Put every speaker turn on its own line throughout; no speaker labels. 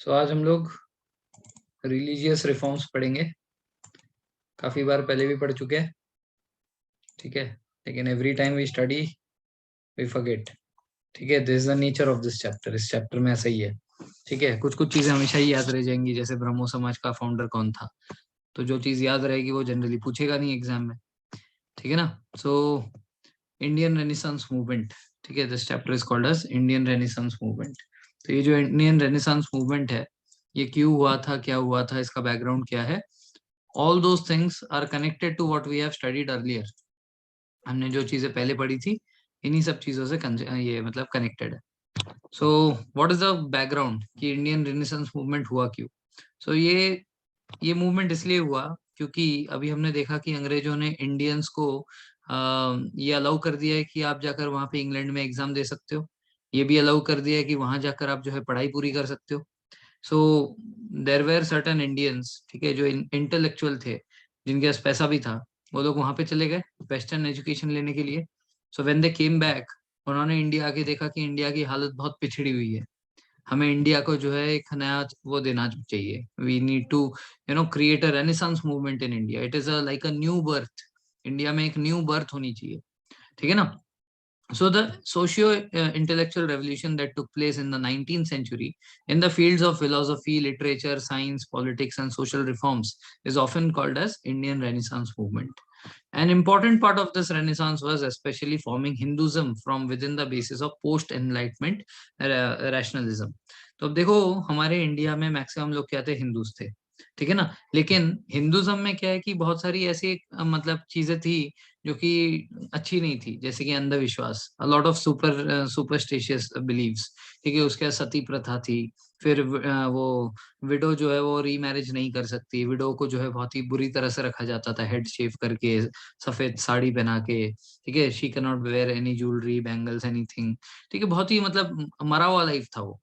आज हम लोग रिलीजियस रिफॉर्म्स पढ़ेंगे। काफी बार पहले भी पढ़ चुके हैं, ठीक है। लेकिन every time we study we forget, ठीक है। This is the nature of this chapter. इस चैप्टर में ऐसा ही है, ठीक है। कुछ कुछ चीजें हमेशा ही याद रह जाएंगी, जैसे ब्रह्मो समाज का फाउंडर कौन था। तो जो चीज याद रहेगी वो जनरली पूछेगा नहीं एग्जाम में, ठीक है ना। सो इंडियन रेनेसांस मूवमेंट, ठीक है। This chapter is called as Indian renaissance movement. तो ये जो इंडियन रेनेसांस मूवमेंट है, ये क्यों हुआ था, क्या हुआ था, इसका बैकग्राउंड क्या है, all those things are connected to what we have studied earlier। हमने जो चीजें पहले पढ़ी थी, इन्हीं सब चीजों से ये मतलब कनेक्टेड है। So what is the background कि इंडियन रेनेसांस मूवमेंट हुआ क्यों। सो ये मूवमेंट इसलिए हुआ क्योंकि अभी हमने देखा कि अंग्रेजों ने इंडियंस को ये अलाउ कर दिया है कि आप जाकर वहां पे इंग्लैंड में एग्जाम दे सकते हो। ये भी अलाउ कर दिया है कि वहां जाकर आप जो है पढ़ाई पूरी कर सकते हो। सो देर वेर सर्टन इंडियंस, ठीक है, जो इंटेलेक्चुअल थे, जिनके पास पैसा भी था, वो लोग वहां पे चले गए वेस्टर्न एजुकेशन लेने के लिए। So when they came back, उन्होंने इंडिया आके देखा कि इंडिया की हालत बहुत पिछड़ी हुई है। हमें इंडिया को जो है एक नया वो देना चाहिए। We need to create a renaissance movement in India. It is like a new birth. India में एक न्यू बर्थ होनी चाहिए, ठीक है ना। So the socio-intellectual revolution that took place in the 19th century in the fields of philosophy, literature, science, politics, and social reforms is often called as Indian Renaissance movement. An important part of this Renaissance was especially forming Hinduism from within the basis of post-enlightenment rationalism. तो अब देखो, हमारे India में maximum लोग क्या थे, Hindus थे, ठीक है ना। लेकिन हिंदुज्म में क्या है कि बहुत सारी ऐसी मतलब चीजें थी जो कि अच्छी नहीं थी, जैसे कि अंधविश्वास, a lot of superstitious beliefs, ठीक है। उसके बाद सती प्रथा थी। फिर वो विडो जो है वो रीमैरिज नहीं कर सकती। विडो को जो है बहुत ही बुरी तरह से रखा जाता था, हेड शेव करके, सफेद साड़ी पहना के, ठीक है। She can not wear any jewellery, bangles, anything, ठीक है। बहुत ही मतलब मरा हुआ लाइफ था वो,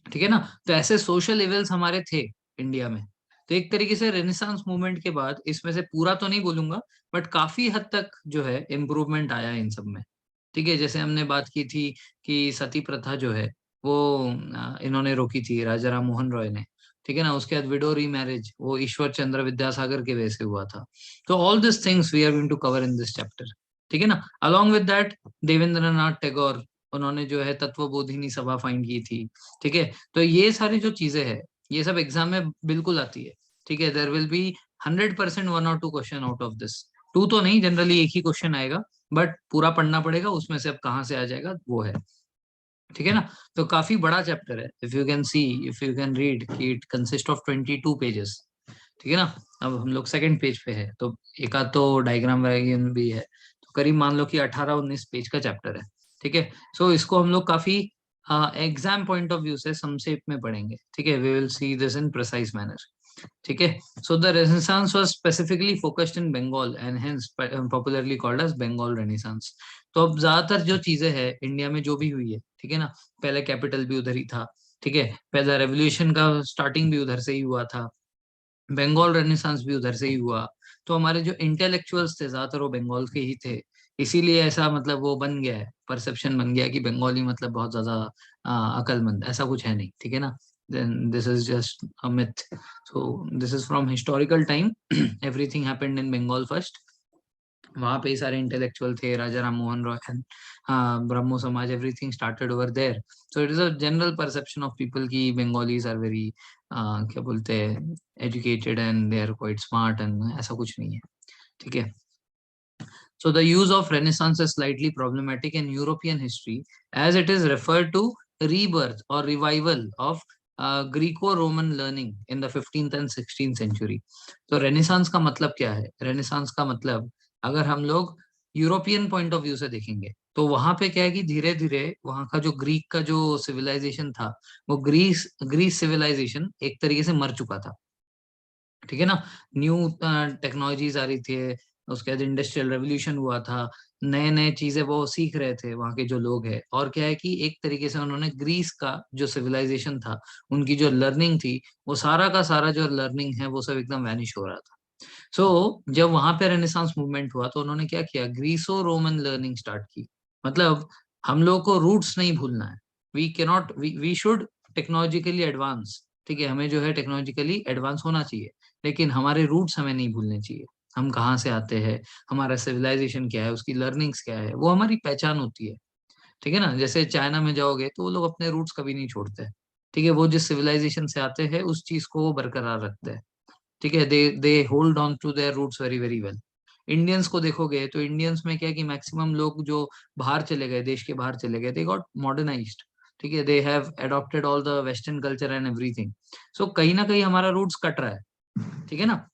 ठीक है ना। तो ऐसे सोशल इवेल्स हमारे थे इंडिया में। तो एक तरीके से रेनेसांस मूवमेंट के बाद, इसमें से पूरा तो नहीं बोलूंगा, बट काफी हद तक जो है इम्प्रूवमेंट आया इन सब में, ठीक है। जैसे हमने बात की थी कि सती प्रथा जो है वो इन्होंने रोकी थी, राजा राम मोहन रॉय ने, ठीक है ना। उसके बाद विडो री मैरिज वो ईश्वर चंद्र विद्यासागर के वजह से हुआ था। तो all this things we are going to cover in this chapter, ठीक है ना। Along with that, Devendranath Tagore, उन्होंने जो है तत्वबोधिनी सभा फाइंड की थी, ठीक है। तो ये सारी जो चीजें हैं, ये सब एग्जाम में बिल्कुल आती है, ठीक है। There will be 100% 1 or 2 question out of this. Two तो नहीं, जनरली एक ही क्वेश्चन आएगा, बट पूरा पढ़ना पड़ेगा, उसमें से अब कहाँ से आ जाएगा वो है, ठीक है ना। तो काफी बड़ा चैप्टर है। If you can see, if you can read कि इट कंसिस्ट ऑफ 22 पेजेस, ठीक है ना। अब हम लोग सेकंड पेज पे है, तो एक आध तो डायग्राम वायग्राम भी है। तो करीब मान लो कि 18-19 पेज का चैप्टर है, ठीक है। सो इसको हम लोग काफी एग्जाम पॉइंट ऑफ व्यू से संक्षेप में पढ़ेंगे, ठीक है। We will see this in precise manner, ठीक है। So the renaissance was specifically focused in Bengal and hence popularly called as Bengal renaissance. तो अब ज्यादातर जो चीजें हैं इंडिया में जो भी हुई है, ठीक है ना, पहले कैपिटल भी उधर ही था, ठीक है। पहला रेवोल्यूशन का स्टार्टिंग भी उधर से ही हुआ था, बंगाल रेनेसांस भी उधर से ही हुआ। तो हमारे जो इंटेलेक्चुअल्स थे ज्यादातर वो बंगाल के ही थे। इसीलिए ऐसा मतलब वो बन गया है, परसेप्शन बन गया है कि बंगाली मतलब बहुत ज्यादा अकलमंद, ऐसा कुछ है नहीं, ठीक है ना। then this is just a myth। so this is from historical time। everything happened in Bengal first। वहां पे ही सारे इंटेलेक्चुअल थे, राजा Ram Mohan Roy, Brahmo Samaj, everything started over there. So it is a general perception of people की बंगालीज आर वेरी क्या बोलते हैं, educated and they are quite smart, and ऐसा कुछ नहीं है, ठीक है। So the use of Renaissance is slightly problematic in European history as it is referred to rebirth or revival of Greco-Roman learning in the 15th and 16th century। तो Renaissance का मतलब क्या है? Renaissance का मतलब, अगर हम लोग यूरोपियन पॉइंट ऑफ व्यू से देखेंगे, तो वहां पे क्या है कि धीरे धीरे वहां का जो ग्रीक का जो सिविलाइजेशन था, वो ग्रीस ग्रीस सिविलाइजेशन एक तरीके से मर चुका था, ठीक है ना। न्यू टेक्नोलॉजीज आ रही थी, उसके बाद इंडस्ट्रियल रेवोल्यूशन हुआ था, नए नए चीजें वो सीख रहे थे वहाँ के जो लोग हैं। और क्या है कि एक तरीके से उन्होंने ग्रीस का जो सिविलाइजेशन था, उनकी जो लर्निंग थी, वो सारा का सारा जो लर्निंग है वो सब एकदम वैनिश हो रहा था। सो जब वहां पे रेनेसांस मूवमेंट हुआ, तो उन्होंने क्या किया, ग्रीसो रोमन लर्निंग स्टार्ट की। मतलब हम लोग को रूट्स नहीं भूलना है। We cannot, we should technologically advance, ठीक है, हमें जो है टेक्नोलॉजिकली एडवांस होना चाहिए, लेकिन हमारे रूट्स हमें नहीं भूलने चाहिए। हम कहाँ से आते हैं, हमारा सिविलाइजेशन क्या है, उसकी लर्निंग्स क्या है, वो हमारी पहचान होती है। ठीक है ना, जैसे चाइना में जाओगे तो वो लोग अपने रूट्स कभी नहीं छोड़ते। ठीक है, वो जिस सिविलाइजेशन से आते हैं उस चीज को वो बरकरार रखते हैं। ठीक है, they hold on to their roots very very well. Indians को देखोगे तो इंडियंस में क्या है कि मैक्सिमम लोग जो बाहर चले गए, देश के बाहर चले गए, दे गॉट मॉडर्नाइज्ड। ठीक है, they have adopted all the western culture and everything. So कहीं ना कहीं हमारा रूट्स कट रहा है। ठीक है ना।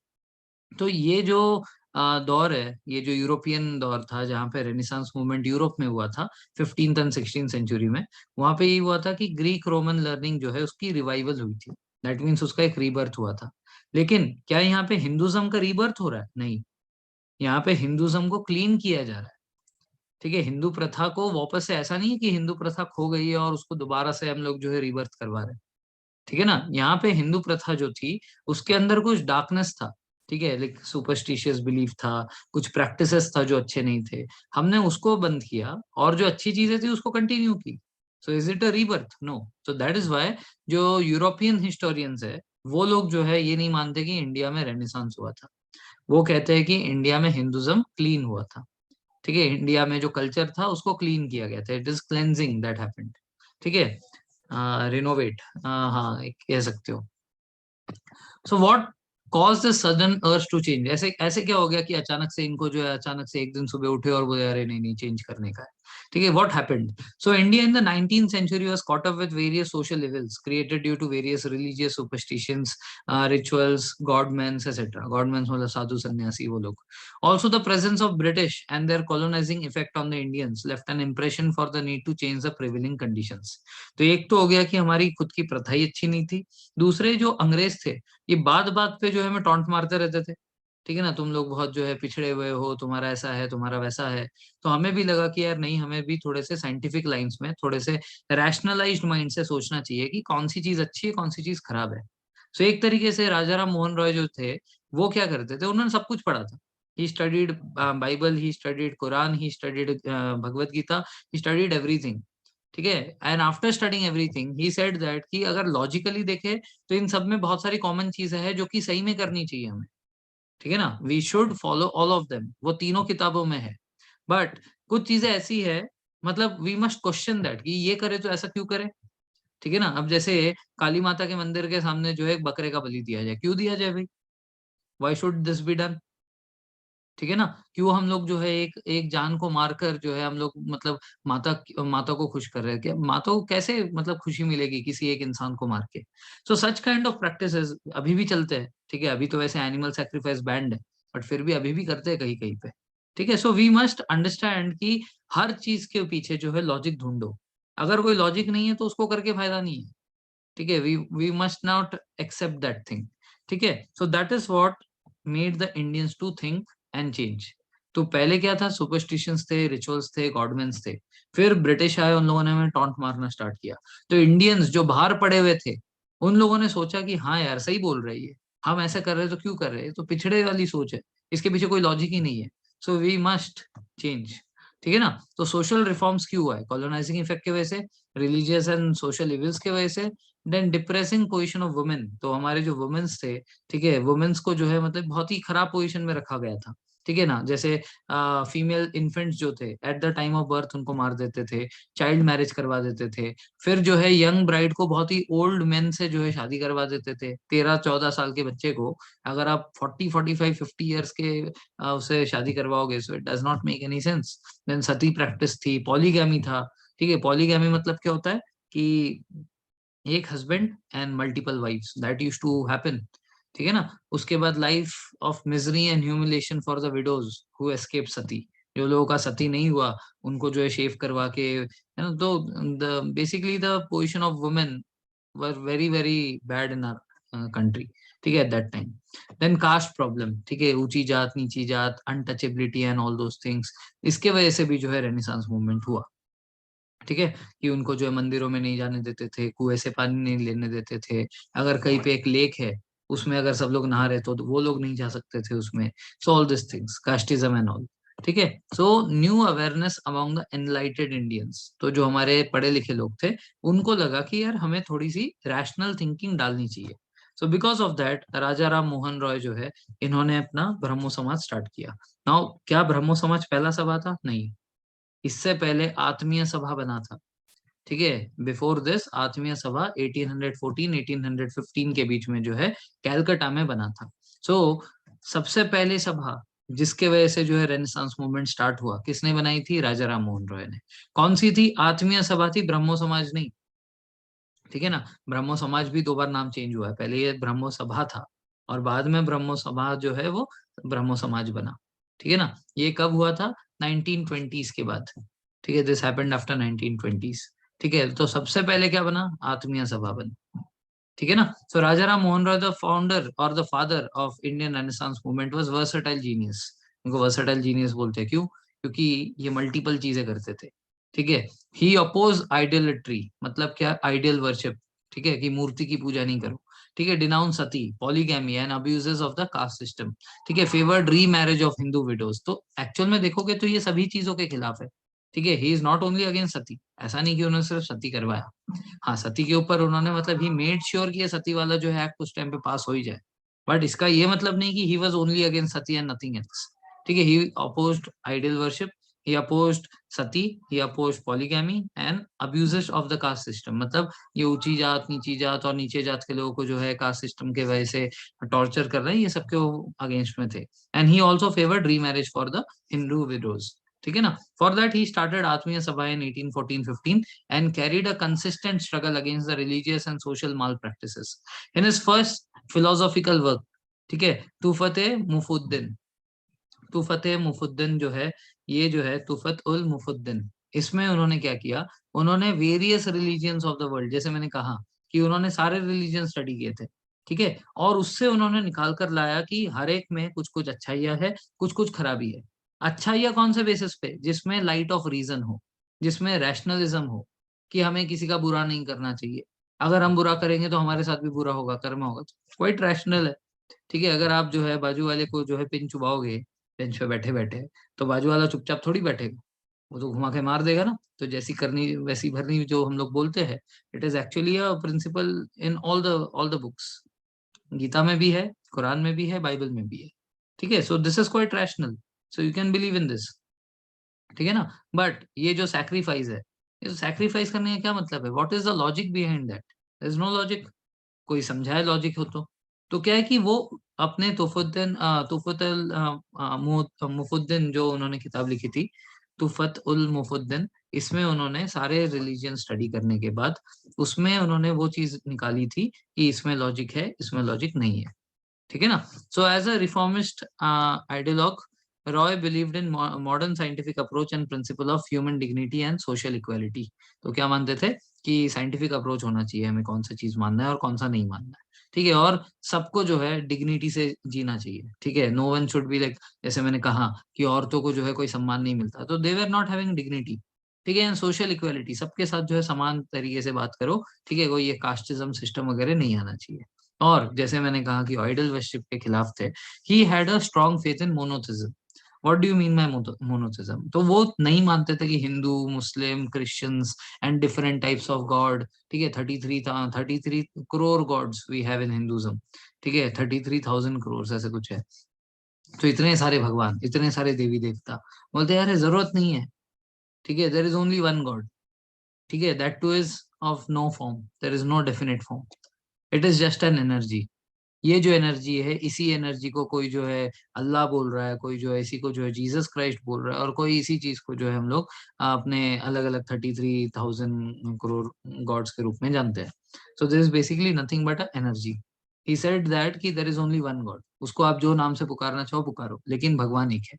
तो ये जो दौर है, ये जो यूरोपियन दौर था जहाँ पे रेनेसांस मूवमेंट यूरोप में हुआ था 15th एंड 16th सेंचुरी में, वहां पे ये हुआ था कि ग्रीक रोमन लर्निंग जो है उसकी रिवाइवल हुई थी। दैट मीन्स उसका एक रीबर्थ हुआ था। लेकिन क्या यहाँ पे हिंदुज्म का रीबर्थ हो रहा है? नहीं, यहाँ पे हिंदुज्म को क्लीन किया जा रहा है। ठीक है, हिंदू प्रथा को वापस से, ऐसा नहीं है कि हिंदू प्रथा खो गई है और उसको दोबारा से हम लोग जो है रिबर्थ करवा रहे हैं। ठीक है ना, यहाँ पे हिंदू प्रथा जो थी उसके अंदर कुछ डार्कनेस था। ठीक है, लाइक सुपरस्टिशियस बिलीफ था, कुछ प्रैक्टिसेस था जो अच्छे नहीं थे। हमने उसको बंद किया और जो अच्छी चीजें थी उसको कंटिन्यू की। So is it a rebirth? No. So that is why जो यूरोपियन हिस्टोरियंस है वो लोग जो है ये नहीं मानते कि इंडिया में रेनेसांस हुआ था। वो कहते हैं कि इंडिया में हिंदुज्म क्लीन हुआ था। ठीक है, इंडिया में जो कल्चर था उसको क्लीन किया गया था, it is cleansing that happened. ठीक है, रिनोवेट, हाँ एक कह सकते हो। So what cause the sudden urge to change? ऐसे ऐसे क्या हो गया कि अचानक से इनको जो है अचानक से एक दिन सुबह उठे और बोले अरे नहीं नहीं चेंज करने का है। ठीक है, what happened? So India in the 19th century was caught up with various social evils created due to various religious superstitions, rituals, godmens etc. Godmens मतलब साधु सन्यासी वो लोग। Also the presence of British and their colonizing effect on the Indians left an impression for the need to change the prevailing conditions. तो एक तो हो गया कि हमारी खुद की प्रथा ही अच्छी नहीं थी। दूसरे जो अंग्रेज थे ये बात बात पे जो है हमें टॉन्ट मारते रहते थे। ठीक है ना, तुम लोग बहुत जो है पिछड़े हुए हो, तुम्हारा ऐसा है, तुम्हारा वैसा है। तो हमें भी लगा कि यार नहीं, हमें भी थोड़े से साइंटिफिक लाइंस में, थोड़े से रैशनलाइज्ड माइंड से सोचना चाहिए कि कौन सी चीज अच्छी है, कौन सी चीज खराब है। सो एक तरीके से राजा राम मोहन रॉय जो थे वो क्या करते थे, उन्होंने सब कुछ पढ़ा था। He studied Bible, he studied Quran, he studied Bhagavad Gita, he studied everything. ठीक है, and after studying everything he said that कि अगर लॉजिकली देखे तो इन सब में बहुत सारी कॉमन चीजें हैं जो कि सही में करनी चाहिए हमें। ठीक है ना, we should follow all of them, वो तीनों किताबों में है। बट कुछ चीजें ऐसी है, मतलब वी मस्ट क्वेश्चन दैट कि ये करे तो ऐसा क्यों करे। ठीक है ना, अब जैसे काली माता के मंदिर के सामने जो है एक बकरे का बलि दिया जाए, क्यों दिया जाए भाई? Why should this be done? ठीक है ना, क्यों हम लोग जो है एक एक जान को मारकर जो है हम लोग मतलब माता माता को खुश कर रहे हैं? क्या माता को कैसे मतलब खुशी मिलेगी किसी एक इंसान को मार के? सो सच काइंड ऑफ प्रैक्टिसेस अभी भी चलते हैं। ठीक है, अभी तो वैसे एनिमल सेक्रीफाइस बैंड है, बट फिर भी अभी भी करते हैं कहीं कहीं पे। ठीक है, सो वी मस्ट अंडरस्टैंड कि हर चीज के पीछे जो है लॉजिक ढूंढो। अगर कोई लॉजिक नहीं है तो उसको करके फायदा नहीं है। ठीक है, we must not accept that thing. ठीक है, so that is what made the Indians to think and change. तो पहले क्या था, सुपरस्टिशंस थे, रिचुअल्स थे, गॉडमेंस थे। फिर ब्रिटिश आए, उन लोगों ने हमें टॉन्ट मारना स्टार्ट किया। तो इंडियंस जो बाहर पड़े हुए थे उन लोगों ने सोचा कि हाँ यार सही बोल रही है, हम ऐसा कर रहे हैं तो क्यों कर रहे हैं, तो पिछड़े वाली सोच है, इसके पीछे कोई लॉजिक ही नहीं है। So we must change. ठीक है ना, तो सोशल रिफॉर्म्स क्यों हुआ है? कॉलोनाइजिंग इफेक्ट की वजह से, रिलीजियस एंड सोशल इविल्स की वजह से, then depressing position of women. तो हमारे जो वुमेन्स थे, ठीक है, वुमेन्स को जो है मतलब बहुत ही खराब पोजीशन में रखा गया था। ठीक है ना, जैसे फीमेल इन्फेंट्स जो थे at the time of birth उनको मार देते थे, चाइल्ड मैरिज करवा देते थे। फिर जो है यंग ब्राइड को बहुत ही ओल्ड मेन से जो है शादी करवा देते थे, 13-14 साल के बच्चे को अगर आप 40-45-50 ईयर्स के उसे शादी करवाओगे, so it does not make any sense. Then sati practice थी, पॉलीगैमी था। ठीक है, पॉलीगैमी मतलब क्या होता है कि एक husband and multiple wifes, that used to happen. ठीक है ना, उसके बाद life of misery and humiliation for the widows who escape sati. जो लोगों का सती नहीं हुआ उनको जो है शेव करवा के, है ना। तो the basically the position of women were very very bad in our country. ठीक है, at that time. Then caste problem, ठीक है, ऊंची जात नीची जात, untouchability and all those things, इसके वजह से भी जो है रेनेसांस मूवमेंट हुआ। ठीक है, कि उनको जो है मंदिरों में नहीं जाने देते थे, कुएं से पानी नहीं लेने देते थे। अगर कहीं पे एक लेक है उसमें अगर सब लोग नहा रहे तो वो लोग नहीं जा सकते थे उसमें। So all this things, casteism and all. ठीक है। So new awareness among the एनलाइटेड Indians, तो जो हमारे पढ़े लिखे लोग थे उनको लगा कि यार हमें थोड़ी सी रैशनल थिंकिंग डालनी चाहिए। सो बिकॉज ऑफ दैट राजा राम मोहन रॉय जो है, इन्होंने अपना ब्रह्मो समाज स्टार्ट किया। नाउ क्या ब्रह्मो समाज पहला सभा था? नहीं, इससे पहले आत्मीय सभा बना था। ठीक है, बिफोर दिस आत्मीय सभा 1814 1815 के बीच में जो है कैलकाटा में बना था। सो सबसे पहले सभा जिसके वजह से जो है रेनेसांस मूवमेंट स्टार्ट हुआ, किसने बनाई थी? राजा राम मोहन रॉय ने। कौन सी थी? आत्मीय सभा थी, ब्रह्मो समाज नहीं। ठीक है ना, ब्रह्मो समाज भी 2 बार नाम चेंज हुआ है, पहले ये ब्रह्मो सभा था और बाद में ब्रह्मो सभा जो है वो ब्रह्मो समाज बना। ठीक है ना, ये कब हुआ था? 1920s के बाद। ठीक है, दिस हैपेंड आफ्टर 1920s। ठीक है, तो सबसे पहले क्या बना? आत्मीय सभा बना। ठीक है ना। सो राजा राम मोहन रॉय द फाउंडर और the father of Indian renaissance movement was versatile genius. उनको वर्सेटाइल जीनियस बोलते हैं, क्यों? क्योंकि ये मल्टीपल चीजें करते थे। ठीक है, ही अपोज आइडियलिट्री, मतलब क्या? Ideal worship. ठीक है, कि मूर्ति की पूजा नहीं करो। ठीक है, denounce Sati, polygamy and abuses of the caste system. ठीक है, फेवर्ड री मैरिज ऑफ हिंदू विडोज। तो एक्चुअल में देखोगे तो ये सभी चीजों के खिलाफ है। ठीक है, he is not only against sati, ऐसा नहीं कि उन्होंने सिर्फ सती करवाया। हाँ, सती के ऊपर उन्होंने मतलब ही मेड श्योर कि ये सती वाला जो है एक्ट उस टाइम पे पास हो ही जाए। बट इसका ये मतलब नहीं कि he was only against sati and nothing else. ठीक है, he opposed idol worship, he opposed sati, he opposed polygamy and abuses of the caste system. मतलब ये ऊंची जात, नीची जात और नीचे जात के लोगों को जो है कास्ट सिस्टम के वजह से टॉर्चर कर रहे हैं, ये सबके वो अगेंस्ट में थे। एंड ही ऑल्सो फेवर्ड री marriage for the Hindu widows. ठीक है ना। फॉर दैट ही स्टार्टेड आत्मीय सभा इन 1814-15 and carried a consistent struggle against the religious and social malpractices. In his first philosophical work, ठीक है, तुफते मुफुद्दीन जो है, ये जो है तुफत उल मुफुद्दीन, इसमें उन्होंने क्या किया? उन्होंने various religions of the world, जैसे मैंने कहा कि उन्होंने सारे रिलीजन स्टडी किए थे। ठीक है, और उससे उन्होंने निकाल कर लाया कि हर एक में कुछ कुछ अच्छाइयाँ है, कुछ कुछ खराबी है। अच्छाइयाँ कौन से बेसिस पे? जिसमें लाइट ऑफ रीजन हो, जिसमें रैशनलिज्म हो, कि हमें किसी का बुरा नहीं करना चाहिए। अगर हम बुरा करेंगे तो हमारे साथ भी बुरा होगा, कर्म होगा, क्वाइट रैशनल है। ठीक है, अगर आप जो है बाजू वाले को जो है पिन चुबाओगे बेंच पे बैठे बैठे, तो बाजू वाला चुपचाप थोड़ी बैठेगा, वो तो घुमा के मार देगा ना। तो जैसी करनी वैसी भरनी जो हम लोग बोलते हैं, it is actually a principle in all the books. Gita में भी है, कुरान में भी है, बाइबल में भी है। ठीक है, सो this is quite rational, so you can believe in this. ठीक है ना। बट ये जो सैक्रिफाइस है, ये सैक्रिफाइस करने का क्या मतलब है? What is the logic behind that? There is no logic. कोई समझाए लॉजिक हो तो क्या है कि वो अपने मुफुद्दीन जो उन्होंने किताब लिखी थी, तुफत उल मुफुद्दीन, इसमें उन्होंने सारे रिलीजन स्टडी करने के बाद उसमें उन्होंने वो चीज निकाली थी कि इसमें लॉजिक है, इसमें लॉजिक नहीं है। ठीक है ना। So as a reformist ideologue, Roy believed in modern scientific approach and principle of human dignity and social equality. तो क्या मानते थे? कि साइंटिफिक अप्रोच होना चाहिए, हमें कौन सा चीज मानना है और कौन सा नहीं मानना है। ठीक है, और सबको जो है डिग्निटी से जीना चाहिए। ठीक है, no one should be like, जैसे मैंने कहा कि औरतों को जो है कोई सम्मान नहीं मिलता, तो दे वर नॉट हैविंग डिग्निटी। ठीक है, एंड सोशल इक्वालिटी, सबके साथ जो है समान तरीके से बात करो। ठीक है, कोई ये कास्टिज्म सिस्टम वगैरह नहीं आना चाहिए। और जैसे मैंने कहा कि आइडल वर्शिप के खिलाफ थे। He had a strong faith in monotheism. What do you mean by monotheism? तो वो नहीं मानते थे कि Hindu, Muslim, Christians and different types of god. ठीक है, 33 crore gods we have in Hinduism. ठीक है, 33,000 करोड़ ऐसे कुछ है। तो इतने सारे भगवान, इतने सारे देवी देवता, बोलते यार ये जरूरत नहीं है। ठीक है, there is only one God. ठीक है, that too is of no form, there is no definite form, it is just an energy. ये जो एनर्जी है, इसी एनर्जी को कोई जो है अल्लाह बोल रहा है, कोई जो है इसी को जो है जीसस क्राइस्ट बोल रहा है, और कोई इसी चीज को जो है हम लोग अपने अलग अलग 33,000 करोड़ गॉड्स के रूप में जानते हैं। So this is basically nothing but a energy. He said that कि there is only one god, उसको आप जो नाम से पुकारना चाहो पुकारो, लेकिन भगवान एक है।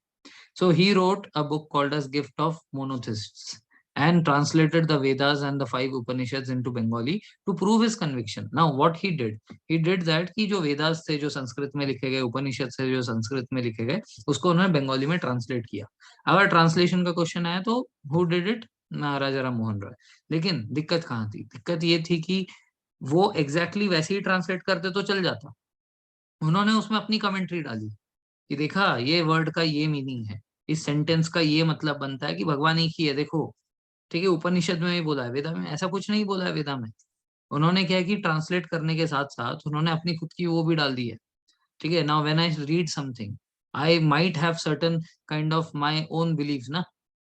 So he wrote a book called as Gift of Monotheists and translated the Vedas and the 5 Upanishads into Bengali to prove his conviction. Now what he did that कि जो वेदास थे जो संस्कृत में लिखे गए, उपनिषद से जो संस्कृत में लिखे गए, उसको उन्होंने बंगाली में ट्रांसलेट किया। अगर ट्रांसलेशन का क्वेश्चन आया तो हु डिड इट? राजा राम मोहन रॉय। लेकिन दिक्कत कहाँ थी? दिक्कत ये थी कि वो एग्जैक्टली वैसे ही ट्रांसलेट करते तो चल जाता, उन्होंने उसमें अपनी कमेंट्री डाली कि देखा ये वर्ड का ये मीनिंग है। इस सेंटेंस का ये मतलब बनता है कि भगवान एक ही है, देखो। ठीक है, उपनिषद में भी बोला है, वेदा में ऐसा कुछ नहीं बोला है। वेदा में उन्होंने क्या है कि ट्रांसलेट करने के साथ साथ उन्होंने अपनी खुद की वो भी डाल दी है। ठीक है, now when I read something, I might have certain kind of my own believes ना,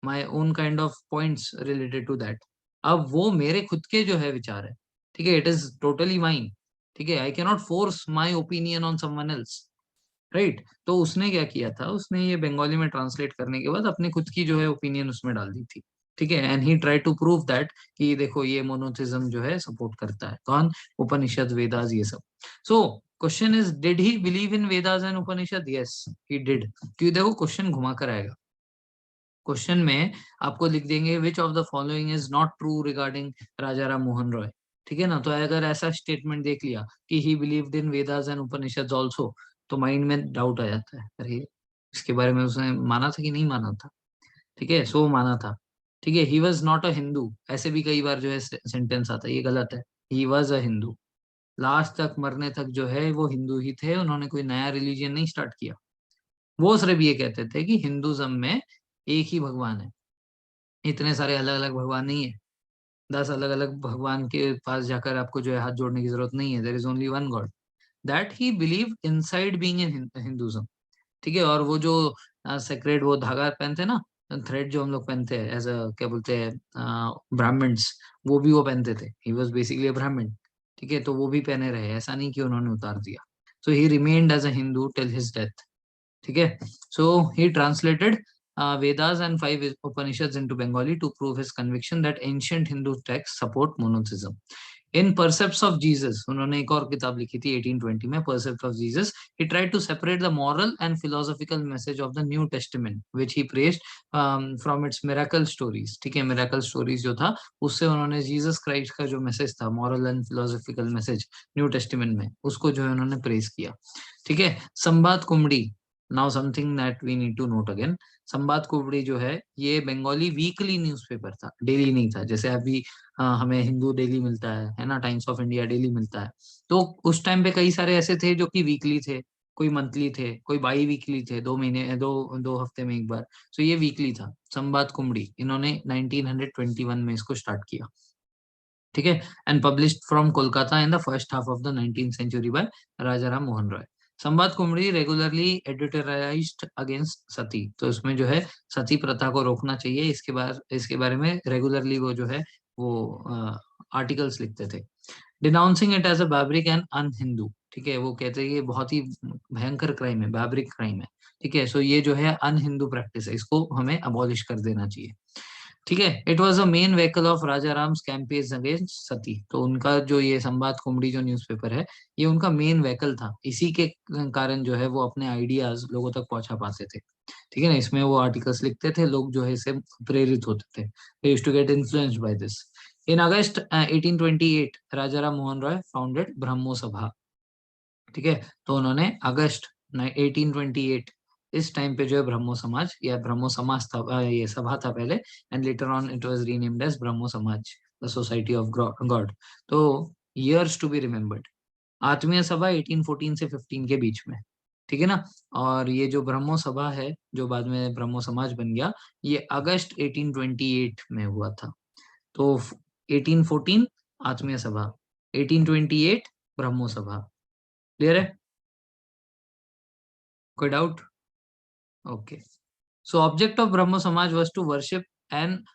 my own kind of points related to that. अब वो मेरे खुद के जो है विचार है, ठीक है, इट इज टोटली माइन। ठीक है, I can not force my opinion on someone else, right. तो उसने क्या किया था, उसने ये बंगाली में ट्रांसलेट करने के बाद अपनी खुद की जो है ओपिनियन उसमें डाल दी थी। ठीक है, and he try to prove that कि देखो ये मोनोथिज्म जो है सपोर्ट करता है कौन, उपनिषद, वेदास, ये सब। So question is, did he believe in Vedas and Upanishad? Yes, he did. क्यों, देखो क्वेश्चन घुमा कर आएगा। क्वेश्चन में आपको लिख देंगे which of the following is not true regarding Raja Ram Mohan Roy. ठीक है ना, तो अगर ऐसा स्टेटमेंट देख लिया कि ही believed in Vedas and Upanishad also, तो माइंड में डाउट आ जाता है, अरे इसके बारे में उसने माना था कि नहीं माना था। ठीक है, सो माना था। ठीक है, he was not a Hindu, ऐसे भी कई बार जो है सेंटेंस आता है, ये गलत है। ही वॉज अ हिंदू, लास्ट तक मरने तक जो है वो हिंदू ही थे, उन्होंने कोई नया रिलीजन नहीं स्टार्ट किया। वो सिर्फ ये कहते थे कि हिंदुज्म में एक ही भगवान है, इतने सारे अलग अलग भगवान नहीं है। 10 अलग अलग भगवान के पास जाकर आपको जो है हाथ जोड़ने की जरूरत नहीं है, there is only one God that he believe inside being in Hinduism. ठीक है, और वो जो सेक्रेड वो धागा पहनते हैं ना, थ्रेड जो हम लोग पहनते हैं एज अ, क्या बोलते हैं, ब्राह्मण्स, वो भी वो पहनते थे। ही वॉज बेसिकली अ ब्राह्मण। ठीक है, तो वो भी पहने रहे, ऐसा नहीं कि उन्होंने उतार दिया। So he remained as a Hindu till his death. ठीक है, so he translated Vedas and 5 Upanishads into Bengali to prove his conviction that ancient Hindu texts support monotheism. In Percepts of Jesus, उन्होंने एक और किताब लिखी थी 1820 में, Percepts of Jesus. He tried to separate the moral and philosophical message of the New Testament, which he praised from its miracle stories. ठीक है, miracle stories जो था उससे उन्होंने जीसस क्राइस्ट का जो मैसेज था, moral and philosophical message new testament में, उसको जो है उन्होंने प्रेज किया। ठीक है, Sambad Kaumudi, now something that we need to note again. Sambad Kaumudi जो है ये बंगाली वीकली न्यूज़पेपर था, डेली नहीं था, जैसे अभी हमें हिंदू डेली मिलता है ना, टाइम्स ऑफ इंडिया डेली मिलता है। तो उस टाइम पे कई सारे ऐसे थे जो कि वीकली थे, कोई मंथली थे, कोई बाई वीकली थे, 2 महीने, दो हफ्ते में एक बार। तो ये वीकली था, संवाद कुमड़ी, इन्होंने 1921 में इसको स्टार्ट किया। ठीक है, and published from Kolkata in the first half of the 19th century by Raja Ram Mohan Roy. Sambad Kaumudi regularly एडिटोराइज्ड against sati, तो इसमें जो है सती प्रथा को रोकना चाहिए, इसके बारे में रेगुलरली वो जो है वो आर्टिकल्स लिखते थे। Denouncing it as a बैब्रिक and अन हिंदू। ठीक है, वो कहते हैं ये बहुत ही भयंकर क्राइम है, बैब्रिक क्राइम है। ठीक है, सो ये जो है अन हिंदू प्रैक्टिस है, इसको हमें अबॉलिश कर देना चाहिए। ठीक है, it was a main vehicle of Raja Ram's campaigns against sati, तो उनका जो ये संवाद कुमड़ी जो न्यूज़पेपर है, ये उनका मेन व्हीकल था, इसी के कारण जो है वो अपने आइडियाज लोगों तक पहुंचा पाते थे। ठीक है ना, इसमें वो आर्टिकल्स लिखते थे, लोग जो है इससे प्रेरित होते थे, they used to get influenced by this. In August 1828 Raja Ram Mohan Roy founded Brahmo Sabha. ठीक है, तो उन्होंने अगस्त 1828 इस टाइम पे जो है ब्रह्मो समाज या ब्रह्मो समाज था, ये सभा था पहले, and later on it was renamed as Brahmo Samaj, the society of God. तो years to be remembered, Atmiya Sabha 1814 से 15 के बीच में। ठीक है ना, और ये जो ब्रह्मो सभा है जो बाद में ब्रह्मो समाज बन गया, ये अगस्त 1828 में हुआ था। तो 1814 आत्मीय सभा, 1828 ब्रह्मो सभा। क्लियर है, कोई doubt? Okay, so object of Brahmo Samaj was to worship and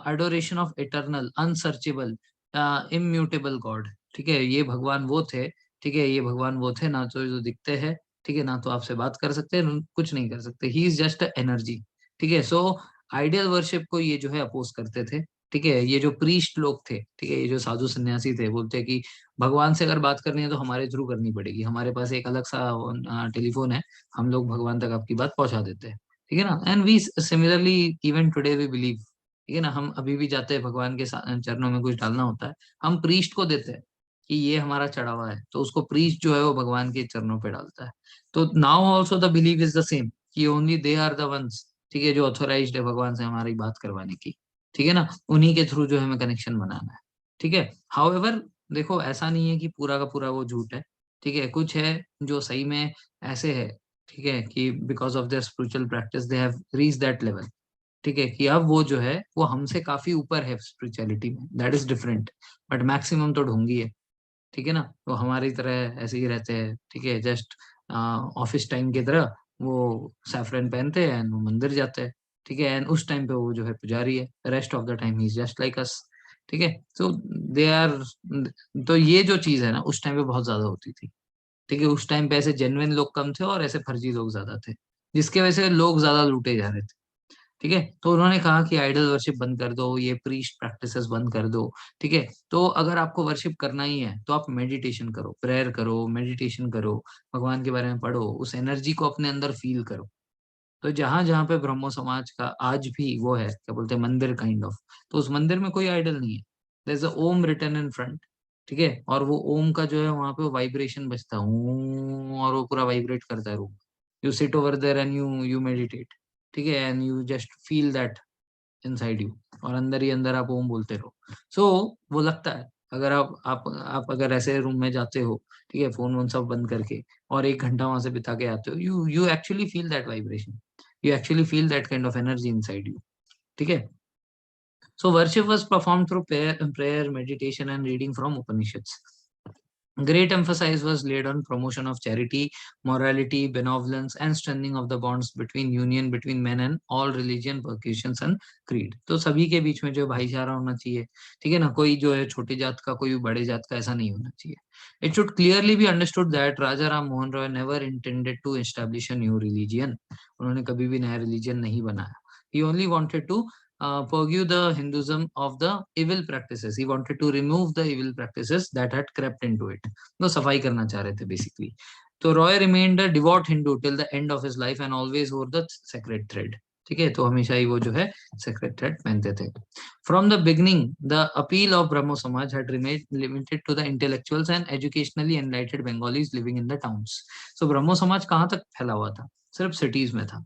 adoration of eternal, unsearchable, immutable God. ठीक है, ये भगवान वो थे, ठीक है, ये भगवान वो थे ना तो जो दिखते हैं, ठीक है ना, तो आपसे बात कर सकते हैं, कुछ नहीं कर सकते, ही इज जस्ट एनर्जी। ठीक है, सो आइडियल वर्शिप को ये जो है अपोज करते थे। ठीक है, ये जो प्रीस्ट लोग थे, ठीक है, ये जो साधु सन्यासी थे, बोलते हैं कि भगवान से अगर बात करनी है तो हमारे थ्रू करनी पड़ेगी, हमारे पास एक अलग सा टेलीफोन है, हम लोग भगवान तक आपकी बात पहुंचा देते हैं। ठीक है ना, and we similarly even today we believe. ठीक है ना, हम अभी भी जाते हैं भगवान के चरणों में कुछ डालना होता है, हम प्रीस्ट को देते हैं कि ये हमारा चढ़ावा है, तो उसको प्रीस्ट जो है वो भगवान के चरणों पे डालता है। तो now also the believe is the same कि only they are the ones, ठीक है, जो ऑथोराइज्ड है भगवान से हमारी बात करवाने की। ठीक है ना, उन्हीं के थ्रू जो है हमें कनेक्शन बनाना है। ठीक है, हाउएवर देखो ऐसा नहीं है कि पूरा का पूरा वो झूठ है। ठीक है, कुछ है जो सही में ऐसे है, ठीक है, कि because of their spiritual practice they have reach that level. ठीक है, कि अब वो जो है वो हमसे काफी ऊपर है स्पिरिचुअलिटी में, that is different. But maximum तो ढोंगी है। ठीक है ना, वो हमारी तरह ऐसे ही रहते हैं। ठीक है, जस्ट ऑफिस टाइम की तरह वो सैफरन पहनते हैं एंड वो मंदिर जाते हैं। ठीक है, एंड उस टाइम पे वो जो है पुजारी है, rest of the time he is just like us. ठीक है, तो दे आर, तो ये जो चीज है ना उस टाइम पे बहुत ज्यादा होती थी। ठीक है, उस टाइम पे ऐसे जेन्युइन लोग कम थे और ऐसे फर्जी लोग ज्यादा थे, जिसके वजह से लोग ज्यादा लूटे जा रहे थे। ठीक है, तो उन्होंने कहा कि आइडल वर्शिप बंद कर दो, ये प्रीस्ट प्रैक्टिसेस बंद कर दो। ठीक है, तो अगर आपको वर्शिप करना ही है तो आप मेडिटेशन करो, प्रेयर करो, मेडिटेशन करो, भगवान के बारे में पढ़ो, उस एनर्जी को अपने अंदर फील करो। तो जहां जहां पे ब्रह्मो समाज का आज भी वो है, क्या बोलते हैं, मंदिर काइंड ऑफ, तो उस मंदिर में कोई आइडल नहीं है। There is a Om written in front. ठीक है, और वो ओम का जो है वहां पे वाइब्रेशन बजता है, और वो पूरा वाइब्रेट करता है room. You sit over there and you meditate. ठीक है, and you just feel that inside you, और अंदर ही अंदर आप ओम बोलते रहो। सो वो लगता है, अगर आप अगर ऐसे रूम में जाते हो, ठीक है, फोन वोन सब बंद करके, और 1 घंटा वहां से बिता के आते हो, you you actually feel that vibration, you actually feel that kind of energy inside you. ठीक है, so worship was performed through prayer, meditation, and reading from Upanishads. Great emphasis was laid on promotion of charity, morality, benevolence, and strengthening of the bonds between union between men and all religion, percussions and creed. तो सभी के बीच में जो भाईचारा होना चाहिए। ठीक है ना, कोई जो है छोटी जात का, कोई बड़े जात का, ऐसा नहीं होना चाहिए। It should clearly be understood that Raja Ram Mohan Roy never intended to establish a new religion. उन्होंने कभी भी नया रिलीजन नहीं बनाया। He only wanted to purge the Hinduism of the evil practices. He wanted to remove the evil practices that had crept into it. तो सफाई करना चाह रहे थे बेसिकली। तो Roy remained a devote Hindu till the end of his life and always वोर the sacred thread. ठीक है, तो हमेशा ही वो जो है सेक्रेड थ्रेड पहनते थे। From the beginning the appeal of Brahmo Samaj had remained limited to the intellectuals and educationally enlightened Bengalis living in the towns. So ब्रह्मो समाज कहाँ तक फैला हुआ था? सिर्फ सिटीज में था।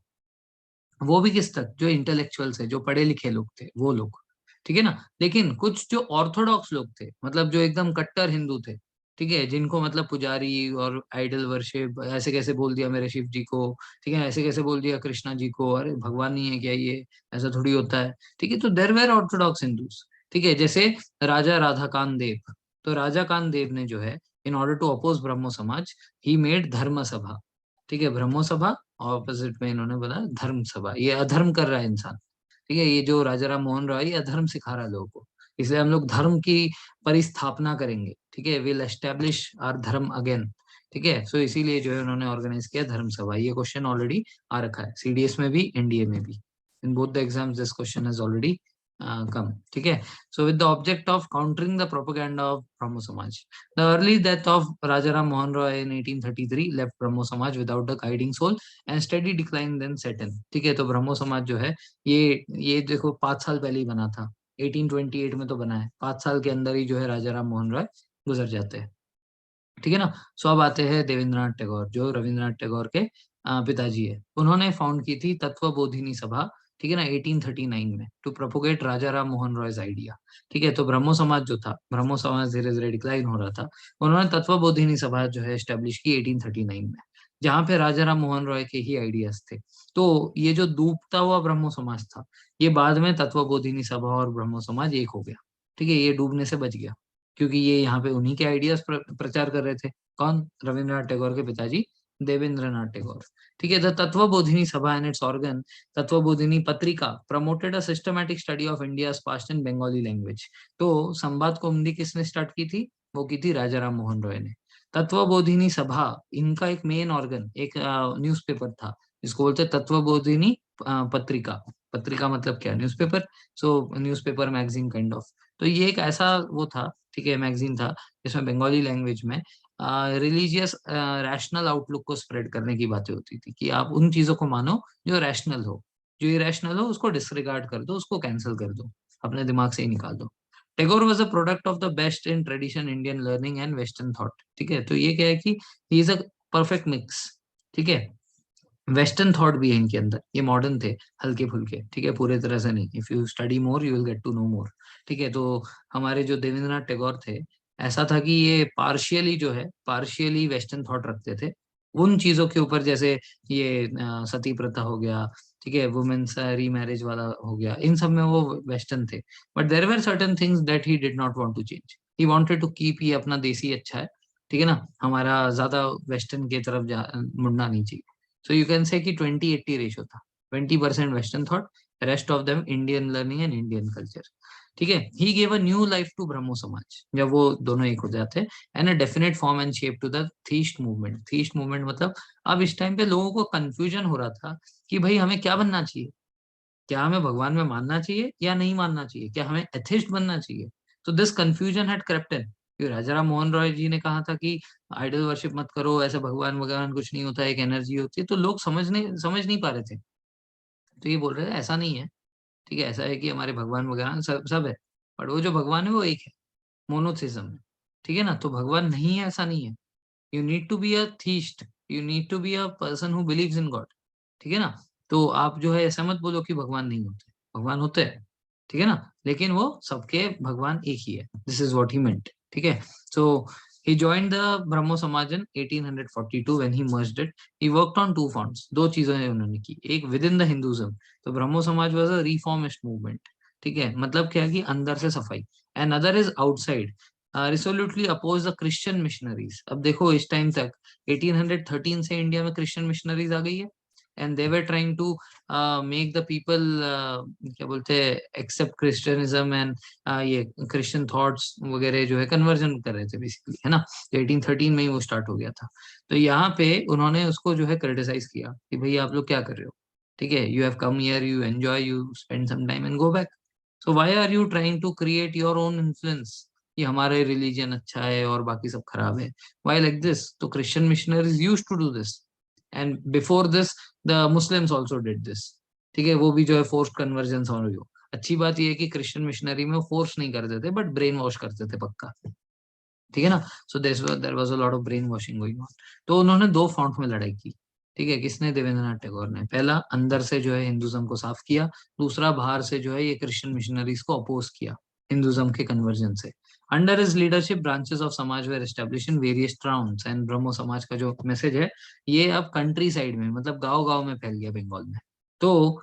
वो भी किस तक? जो इंटेलेक्चुअल्स है, जो पढ़े लिखे लोग थे, वो लोग। ठीक है ना, लेकिन कुछ जो ऑर्थोडॉक्स लोग थे, मतलब जो एकदम कट्टर हिंदू थे, ठीक है, जिनको मतलब पुजारी और आइडल वर्शिप, ऐसे कैसे बोल दिया मेरे शिव जी को, ठीक है, ऐसे कैसे बोल दिया कृष्णा जी को, अरे भगवान नहीं है क्या ये, ऐसा थोड़ी होता है। ठीक है, तो देर वेर ऑर्थोडॉक्स हिंदूज। ठीक है, जैसे राजा राधा कान देव। तो राजा कान देव ने जो है, इन ऑर्डर टू अपोज ब्रह्मो समाज, ही मेड धर्म सभा। ठीक है, ब्रह्मो सभा, ऑपोजिट में इन्होंने बोला धर्म सभा। ये अधर्म कर रहा है इंसान। ठीक है, ये जो राजा राम मोहन रॉय ये अधर्म सिखा रहा है लोगों को, इसलिए हम लोग धर्म की परिस्थापना करेंगे। ठीक है, विल एस्टेब्लिश आवर धर्म अगेन। ठीक है, सो इसीलिए जो है उन्होंने ऑर्गेनाइज किया धर्म सभा। ये क्वेश्चन ऑलरेडी आ रखा है सीडीएस में भी, एनडीए में भी। In both the exams this question has already come. ठीक है, so with the object of countering the propaganda of Brahmo Samaj, the early death of Rajaram Mohan Roy in 1833 left Brahmo Samaj without a guiding soul and steady decline then set in. ठीक है, तो ब्रह्मो समाज जो है ये देखो 5 साल पहले ही बना था, 1828 में तो बना है, 5 साल के अंदर ही जो है राजा राम मोहन राय गुजर जाते हैं। ठीक है ना, सो अब आते हैं देवेंद्रनाथ टैगोर, जो रविंद्रनाथ टैगोर के पिताजी है। उन्होंने फाउंड की थी तत्व बोधिनी सभा। ठीक है ना, 1839 में, to propagate Raja Ram Mohan Roy's idea. ठीक है, तो ब्रह्मो समाज जो था, ब्रह्मो समाज धीरे धीरे डिक्लाइन हो रहा था। उन्होंने तत्व बोधिनी सभा जो है स्टेब्लिश की 1839 में, जहाँ पे राजा राम मोहन रॉय के ही आइडियाज थे। तो ये जो डूबता हुआ ब्रह्मो समाज था, ये बाद में तत्व बोधिनी सभा और ब्रह्मो समाज एक हो गया। ठीक है, ये डूबने से बच गया, क्योंकि ये यहाँ पे उन्हीं के आइडियाज प्रचार कर रहे थे। कौन? रविंद्रनाथ टैगोर के पिताजी देवेंद्रनाथ टैगोर। ठीक है, द तत्वबोधिनी सभा एंड इट्स ऑर्गन तत्वबोधिनी पत्रिका promoted a systematic study of India past in Bengali language. तो संवाद कौमुदी किसने स्टार्ट की थी? वो की थी राजा राम मोहन रॉय ने। तत्वबोधिनी सभा, इनका एक मेन ऑर्गन, एक न्यूज़पेपर था, जिसको बोलते हैं तत्वबोधिनी पत्रिका। पत्रिका मतलब क्या? Newspaper. So newspaper magazine kind of. तो ये एक ऐसा वो था, ठीक है, मैगजीन था, जिसमें बंगाली लैंग्वेज में रिलीजियस रैशनल आउटलुक को स्प्रेड करने की बातें होती थी, कि आप उन चीजों को मानो जो रैशनल हो, जो इरेशनल हो उसको डिसरिगार्ड कर दो, उसको कैंसिल कर दो, अपने दिमाग से ही निकाल दो। Tagore was a product of the best in tradition Indian learning and western thought. ठीक है, तो ये क्या है कि he is a perfect mix. ठीक है, वेस्टर्न थॉट भी है इनके अंदर, ये मॉडर्न थे, हल्के फुल्के। ठीक है, पूरे तरह से नहीं। If you study more you will get to know more. ठीक है, तो हमारे जो देवेंद्रनाथ टैगोर थे, ऐसा था कि ये पार्शियली जो है, पार्शियली वेस्टर्न थॉट रखते थे, उन चीजों के ऊपर, जैसे ये सती प्रथा हो गया, ठीक है, वुमेन्स रीमैरिज वाला हो गया, इन सब में वो वेस्टर्न थे। But there were certain things that he did not want to change. He wanted to keep, ये अपना देसी अच्छा है, ठीक है ना, हमारा ज्यादा वेस्टर्न की तरफ मुड़ना नहीं चाहिए। सो यू कैन से कि 20-80 रेशो था। 20% western thought, rest of them Indian learning and Indian culture. ठीक है, he gave a new life to Brahmo Samaj, जब वो दोनों एक हो जाते हैं, and a definite form and shape to the theist movement. Theist movement मतलब, अब इस टाइम पे लोगों को कंफ्यूजन हो रहा था कि भाई हमें क्या बनना चाहिए, क्या हमें भगवान में मानना चाहिए या नहीं मानना चाहिए, क्या हमें एथिस्ट बनना चाहिए। तो this confusion had crept in। कि राजा राम मोहन रॉय जी ने कहा था कि आइडल वर्शिप मत करो, ऐसे भगवान भगवान कुछ नहीं होता, एक एनर्जी होती है, तो लोग समझ नहीं पा रहे थे। तो ये बोल रहे थे ऐसा नहीं है, ठीक है, ऐसा है कि हमारे भगवान भगवान सब है, पर वो जो भगवान है वो एक है, मोनोथिज्म है। ठीक है ना, तो भगवान नहीं है ऐसा नहीं है। You need to be a theist, you need to be a person who believes in God. ठीक है ना, तो आप जो है ऐसा मत बोलो कि भगवान नहीं होते, भगवान होते हैं, ठीक है ना, लेकिन वो सबके भगवान एक ही है। दिस इज व्हाट ही मेंट। ठीक है, सो he joined the ब्रह्मो समाज in 1842 when he merged it। he worked on two fronts, दो चीजें उन्होंने की, एक विद इन द हिंदुइज्म, तो ब्रह्मो समाज वाज अ रिफॉर्मिस्ट मूवमेंट। ठीक है, मतलब क्या है कि अंदर से सफाई। And other is outside, resolutely oppose the Christian missionaries. अब देखो इस टाइम तक 1813 से इंडिया में क्रिश्चियन मिशनरीज आ गई है, and they were trying to make the people, क्या बोलते हैं, एक्सेप्ट क्रिश्चियनिज्म एंड ये क्रिश्चियन थॉट्स वगैरह जो है कन्वर्जन कर रहे थे बेसिकली, है ना। तो 1813 में ही वो स्टार्ट हो गया था। तो यहाँ पे उन्होंने उसको जो है क्रिटिसाइज किया कि भाई आप लोग क्या कर रहे हो, ठीक है, you have come here, you enjoy, you spend some time and go back. So why are you trying to create your own influence कि हमारे रिलीजन अच्छा है और बाकी सब खराब है। Why like this? तो Christian missionaries used to do this, and before this the Muslims also did this. ठीक है, वो भी जो है फोर्स्ड कन्वर्जन हो रही हो। अच्छी बात यह है कि क्रिश्चियन मिशनरी में वो फोर्स नहीं करते थे, बट ब्रेन वॉश करते थे पक्का। ठीक है ना, so there was a lot of brain washing going on. तो उन्होंने दो फ्रंट में लड़ाई की। ठीक है, किसने? देवेंद्रनाथ टैगोर ने। पहला अंदर से जो है हिंदुज्म को साफ किया, दूसरा बाहर से जो है ये क्रिश्चियन मिशनरीज को अपोज किया हिंदुज्म के कन्वर्जन से। Under his leadership branches of Samaj were establish in various towns, and Brahmo Samaj का जो मैसेज है ये अब कंट्री साइड में, मतलब गांव गांव में फैल गया बंगाल में। तो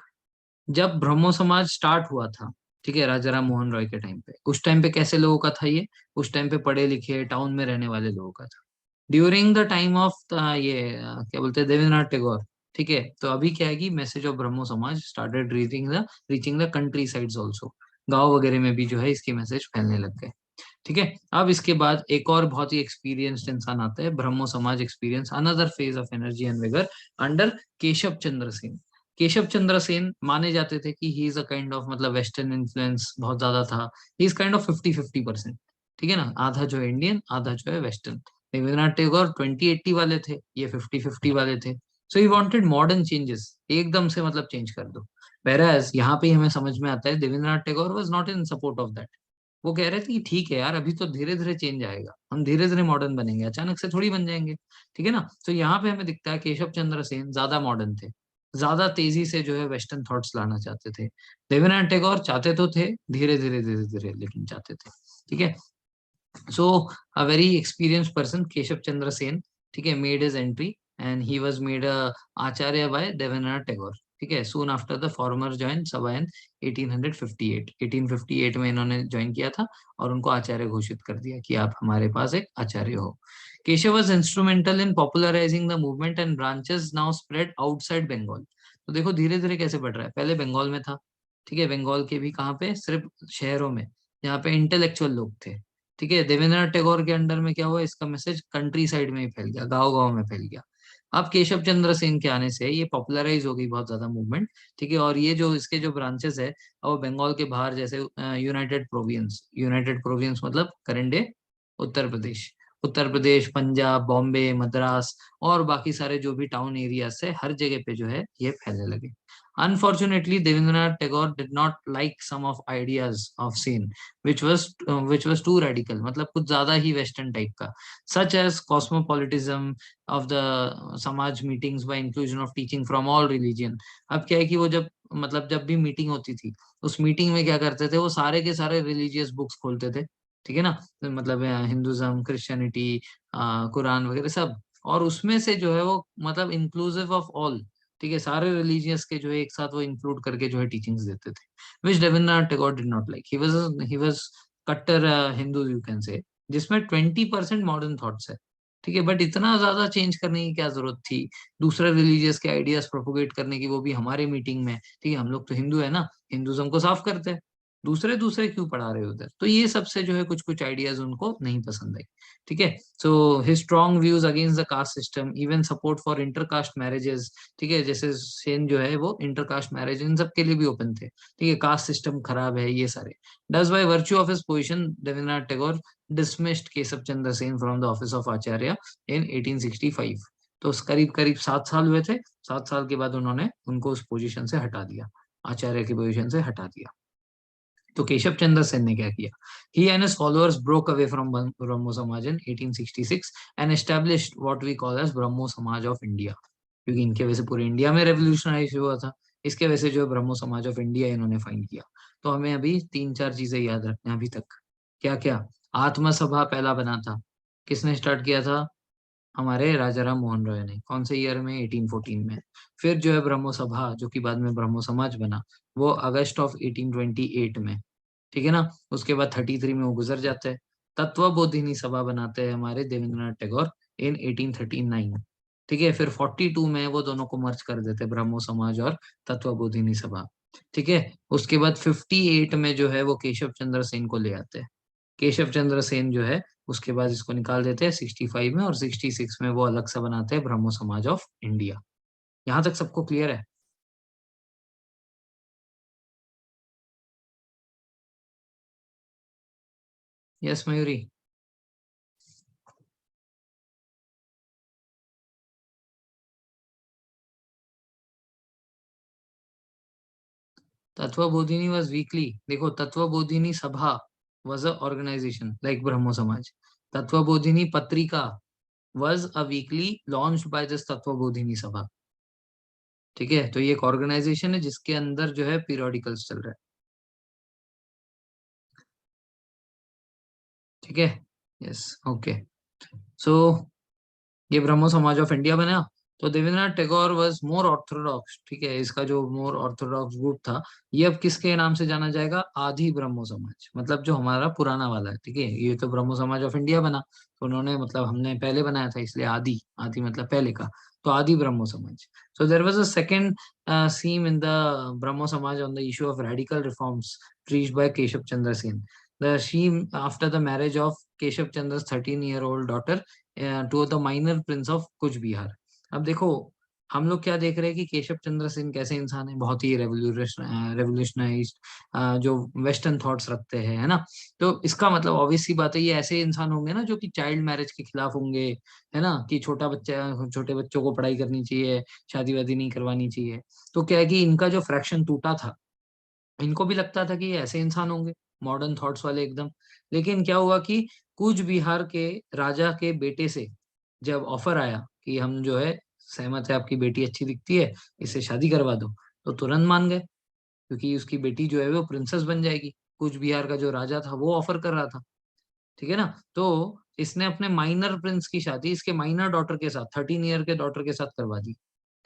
जब ब्रह्मो समाज स्टार्ट हुआ था, ठीक है, राजा राम मोहन रॉय के टाइम पे, उस टाइम पे कैसे लोगों का था ये? उस टाइम पे पढ़े लिखे टाउन में रहने वाले लोगों का था, ड्यूरिंग द टाइम ऑफ ये क्या बोलते हैं, देवेंद्रनाथ टैगोर। ठीक है, तो अभी क्या है कि मैसेज ऑफ ब्रह्मो समाज started reaching the country sides also. गांव वगैरह में भी जो है इसके मैसेज फैलने लग गए। ठीक है, अब इसके बाद एक और बहुत ही एक्सपीरियंस्ड इंसान आता है, Brahmo Samaj experience another phase of energy and vigour under Keshav Chandra Sen. Keshav Chandra Sen माने जाते थे कि he is a kind of, मतलब वेस्टर्न इन्फ्लुएंस बहुत ज्यादा था। He is kind of 50-50%। ठीक है ना, आधा जो है इंडियन, आधा जो है वेस्टर्न। रविन्द्रनाथ टैगोर 20-80 वाले थे, ये 50-50 वाले थे। सो ही वांटेड मॉडर्न चेंजेस, एकदम से मतलब चेंज कर दो। whereas यहाँ पे ही हमें समझ में आता है Devendranath Tagore was not in support of that. वो कह रहे थे कि ठीक है यार, अभी तो धीरे धीरे चेंज आएगा, हम धीरे धीरे मॉडर्न बनेंगे, अचानक से थोड़ी बन जाएंगे। ठीक है ना, तो यहाँ पे हमें दिखता है केशव चंद्र सेन ज्यादा मॉडर्न थे, ज्यादा तेजी से जो है वेस्टर्न थॉट्स लाना चाहते थे। देवेंद्रनाथ टैगोर चाहते तो थे, धीरे धीरे धीरे धीरे, लेकिन चाहते थे। ठीक है, so a very experienced person, Keshav Chandra Sen, ठीक है, made his entry and he was made a acharya by Devendranath Tagore। ठीक है, soon after the former joined सभा in 1858। 1858 में इन्होंने ज्वाइन किया था और उनको आचार्य घोषित कर दिया कि आप हमारे पास एक आचार्य हो। Keshav was instrumental in popularizing the movement and branches now spread outside Bengal। तो देखो धीरे धीरे कैसे बढ़ रहा है, पहले बंगाल में था, ठीक है, बंगाल के भी कहाँ पे, सिर्फ शहरों में, यहाँ पे इंटेलेक्चुअल लोग थे। ठीक है, देवेंद्रनाथ टैगोर के अंडर में क्या हुआ, इसका मैसेज कंट्री साइड में ही फैल गया, गांव गांव में फैल गया। अब केशव चंद्र सेन के आने से ये पॉपुलराइज हो गई बहुत ज्यादा मूवमेंट। ठीक है, और ये जो इसके जो ब्रांचेस है, वो बंगाल के बाहर, जैसे यूनाइटेड प्रोविंस मतलब करंट डे उत्तर प्रदेश, उत्तर प्रदेश, पंजाब, बॉम्बे, मद्रास और बाकी सारे जो भी टाउन एरियाज है, हर जगह पे जो है ये फैलने लगे। Unfortunately, Devendranath Tagore did not like some of ideas of Sen, which was too radical, मतलब कुछ ज्यादा ही वेस्टर्न टाइप का, such as cosmopolitanism of the समाज meetings by inclusion of teaching from all religion। अब क्या है कि वो जब, मतलब जब भी मीटिंग होती थी, उस मीटिंग में क्या करते थे, वो सारे के सारे रिलीजियस बुक्स खोलते थे। ठीक है ना, मतलब हिंदुज्म, क्रिश्चियनिटी, कुरान वगैरह सब, और उसमें से जो है वो मतलब इंक्लूसिव ऑफ ऑल, ठीक है, सारे रिलीजियस के जो है एक साथ वो इंक्लूड करके जो है टीचिंग्स देते थे, which Rabindranath Tagore did not like. He was कट्टर हिंदू यू कैन से, जिसमें 20% मॉडर्न थॉट्स है, ठीक है, बट इतना ज्यादा चेंज करने की क्या जरूरत थी, दूसरे रिलीजियस के आइडियाज प्रोपोगेट करने की, वो भी हमारे मीटिंग में, ठीक है, हम लोग तो हिंदू है ना, हिंदुज्म को साफ करते हैं, दूसरे दूसरे क्यों पढ़ा रहे हो उधर। तो ये सबसे जो है कुछ कुछ आइडियाज उनको नहीं पसंद आई, ठीक है। So his strong views against the caste system, even support for intercaste marriages, ठीक है, जैसे सेन जो है वो इंटरकास्ट मैरिज इन सब के लिए भी ओपन थे, ठीक है, कास्ट सिस्टम खराब है ये सारे। Thus, by virtue of his position, Rabindranath Tagore dismissed Keshav Chandra Sen from the office of Acharya in 1865। तो करीब करीब 7 साल हुए थे, 7 साल के बाद उन्होंने उनको उस पोजीशन से हटा दिया, आचार्य की पोजीशन से हटा दिया। तो केशव चंद्र सेन ने क्या किया, he and his followers broke away from ब्रह्मो समाज in 1866 and established what we call as ब्रह्मो समाज ऑफ इंडिया, क्योंकि इनके वजह से पूरे इंडिया में रेवोल्यूशनाइज हुआ था, इसके वजह से जो है ब्रह्मो समाज ऑफ इंडिया इन्होंने फाइंड किया। तो हमें अभी 3 4 चीजें याद रखना है अभी तक। क्या क्या, आत्मा सभा पहला बना था, किसने स्टार्ट किया था, हमारे राजा राम मोहन रॉय ने, कौन से ईयर में, 1814 में। फिर जो है ब्रह्मो सभा जो कि बाद में ब्रह्मो समाज बना, वो अगस्त ऑफ 1828 में, ठीक है ना। उसके बाद 33 में वो गुजर जाते हैं। तत्व बोधिनी सभा बनाते हैं हमारे देवेंद्रनाथ टैगोर इन 1839, ठीक है। फिर 42 में वो दोनों को मर्ज कर देते हैं, ब्रह्मो समाज और तत्व बोधिनी सभा, ठीक है। उसके बाद 58 में जो है वो केशव चंद्र सेन को ले आते हैं, केशव चंद्र सेन जो है उसके बाद इसको निकाल देते हैं 65 में, और 66 में वो अलग से बनाते हैं ब्रह्मो समाज ऑफ इंडिया। यहाँ तक सबको क्लियर है? Yes Mayuri. Tattvabodhini was weekly, देखो तत्वबोधिनी सभा वॉज अ ऑर्गेनाइजेशन लाइक ब्रह्मो समाज, तत्वबोधिनी पत्रिका was a weekly launched by this Tattvabodhini सभा, ठीक है। तो ये एक ऑर्गेनाइजेशन है जिसके अंदर जो है पीरियोडिकल्स चल रहा है, ठीक है। Yes, okay. सो ये ब्रह्मो समाज ऑफ इंडिया बना। तो Devendranath Tagore was more orthodox, ठीक है, इसका जो मोर ऑर्थोडॉक्स ग्रुप था, ये अब किसके नाम से जाना जाएगा, आदि ब्रह्मो समाज, मतलब जो हमारा पुराना वाला है, ठीक है। ये तो ब्रह्मो समाज ऑफ इंडिया बना, तो उन्होंने मतलब हमने पहले बनाया था इसलिए आदि, आदि मतलब पहले का, तो Adi Brahmo Samaj. So there was a second schism in the Brahmo Samaj on the issue of radical reforms preached by Keshav Chandra Sen. The scheme after the marriage of Keshav Chandra's 13-year-old daughter to the minor prince of Cooch Behar. अब देखो, हम लोग क्या देख रहे हैं कि केशव चंद्र सेन कैसे इंसान है, बहुत ही रेवोल्यूशनाइज, जो वेस्टर्न थॉट्स रखते हैं, है ना। तो इसका मतलब ऑब्वियस सी बात है, ये ऐसे इंसान होंगे ना जो कि चाइल्ड मैरिज के खिलाफ होंगे, है ना, कि छोटा बच्चा, छोटे बच्चों को पढ़ाई करनी चाहिए, शादी वादी नहीं करवानी चाहिए। तो क्या है कि इनका जो फ्रैक्शन टूटा था, इनको भी लगता था कि ये ऐसे इंसान होंगे, मॉडर्न थॉट्स वाले एकदम। लेकिन क्या हुआ कि कूच बिहार के राजा के बेटे से जब ऑफर आया कि हम जो है सहमत है, आपकी बेटी अच्छी दिखती है, इससे शादी करवा दो, तो तुरंत मान गए, क्योंकि उसकी बेटी जो है वो प्रिंसेस बन जाएगी। कूच बिहार का जो राजा था वो ऑफर कर रहा था, ठीक है ना। तो इसने अपने माइनर प्रिंस की शादी इसके माइनर डॉटर के साथ, 13 ईयर के डॉटर के साथ करवा दी,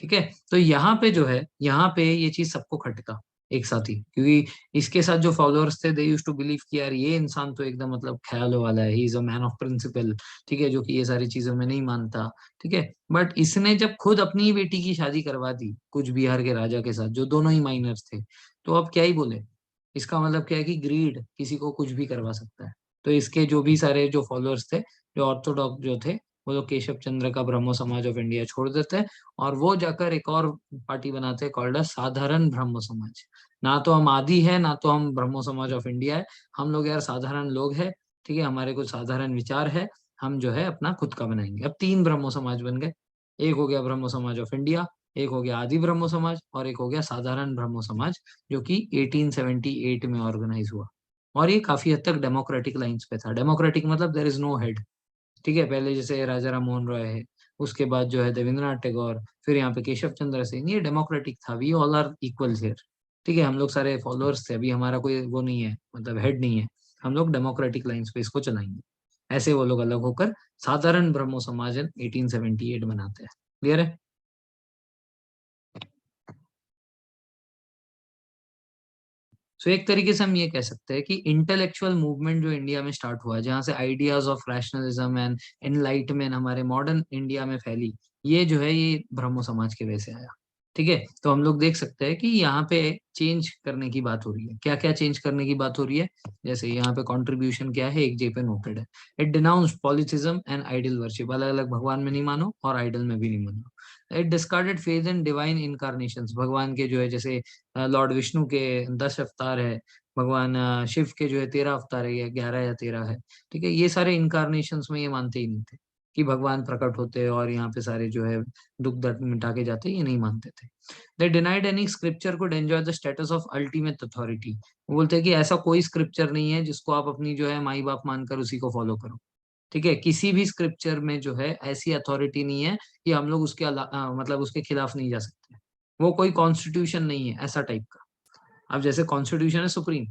ठीक है। तो यहाँ पे जो है, यहाँ पे ये चीज सबको खटका एक साथ ही, क्योंकि इसके साथ जो फॉलोअर्स थे दे यूज्ड टू बिलीव कि यार ये इंसान तो एकदम मतलब ख्यालों वाला है, he is a man of principle, ठीक है, जो कि ये सारी चीजों में नहीं मानता, ठीक है। बट इसने जब खुद अपनी ही बेटी की शादी करवा दी कुछ बिहार के राजा के साथ, जो दोनों ही माइनर्स थे, तो अब क्या ही बोले। इसका मतलब क्या है कि ग्रीड किसी को कुछ भी करवा सकता है। तो इसके जो भी सारे जो फॉलोअर्स थे, जो ऑर्थोडॉक्स जो थे, वो लोग केशव चंद्र का ब्रह्मो समाज ऑफ इंडिया छोड़ देते हैं, और वो जाकर एक और पार्टी बनाते हैं कॉल्ड साधारण ब्रह्मो समाज। ना तो हम आदि है, ना तो हम ब्रह्मो समाज ऑफ इंडिया है, हम लोग यार साधारण लोग हैं, ठीक है, हमारे कुछ साधारण विचार है, हम जो है अपना खुद का बनाएंगे। अब 3 ब्रह्मो समाज बन गए, एक हो गया ब्रह्मो समाज ऑफ इंडिया, एक हो गया आदि ब्रह्मो समाज, और एक हो गया साधारण ब्रह्मो समाज, जो कि 1878 में ऑर्गेनाइज हुआ। और ये काफी हद तक डेमोक्रेटिक लाइंस पे था। डेमोक्रेटिक मतलब देयर इज नो हेड, ठीक है। पहले जैसे राजा राम मोहन रॉय है, उसके बाद जो है देवेंद्रनाथ टैगोर, फिर यहाँ पे केशव चंद्र सेन, ये डेमोक्रेटिक था, we all are equals here, ठीक है। हम लोग सारे फॉलोअर्स थे, अभी हमारा कोई वो नहीं है, मतलब हेड नहीं है, हम लोग डेमोक्रेटिक लाइंस पे इसको चलाएंगे, ऐसे वो लोग अलग होकर साधारण ब्रह्मो समाज 1878 बनाते हैं। क्लियर है? सो एक तरीके से हम ये कह सकते हैं कि इंटेलेक्चुअल मूवमेंट जो इंडिया में स्टार्ट हुआ, जहाँ से ideas of rationalism and enlightenment हमारे मॉडर्न इंडिया में फैली, ये जो है ये ब्रह्मो समाज के वजह से आया। ठीक है, तो हम लोग देख सकते हैं कि यहाँ पे चेंज करने की बात हो रही है। क्या क्या चेंज करने की बात हो रही है? जैसे यहाँ पे कंट्रीब्यूशन क्या है, एक जे पे नोटेड है। It denounce polytheism and idol worship, अलग अलग भगवान में नहीं मानो और आइडल में भी नहीं मानो। It discarded faith in divine incarnations, भगवान के जो है जैसे लॉर्ड विष्णु के 10 अवतार है, भगवान शिव के जो है 13 अवतार है, या 11 या 13 है। ठीक है, ये सारे इनकारनेशंस में ये मानते ही नहीं थे कि भगवान प्रकट होते हैं और यहाँ पे सारे जो है दुख दर्द मिटा के जाते, ये नहीं मानते थे। दे denied any scripture could enjoy the status of ultimate authority. वो बोलते हैं कि ऐसा कोई स्क्रिप्चर नहीं है जिसको आप अपनी जो है माई बाप मानकर उसी को फॉलो करो। ठीक है, किसी भी स्क्रिप्चर में जो है ऐसी अथॉरिटी नहीं है कि हम लोग उसके मतलब उसके खिलाफ नहीं जा सकते। वो कोई कॉन्स्टिट्यूशन नहीं है ऐसा टाइप का। अब जैसे कॉन्स्टिट्यूशन है सुप्रीम,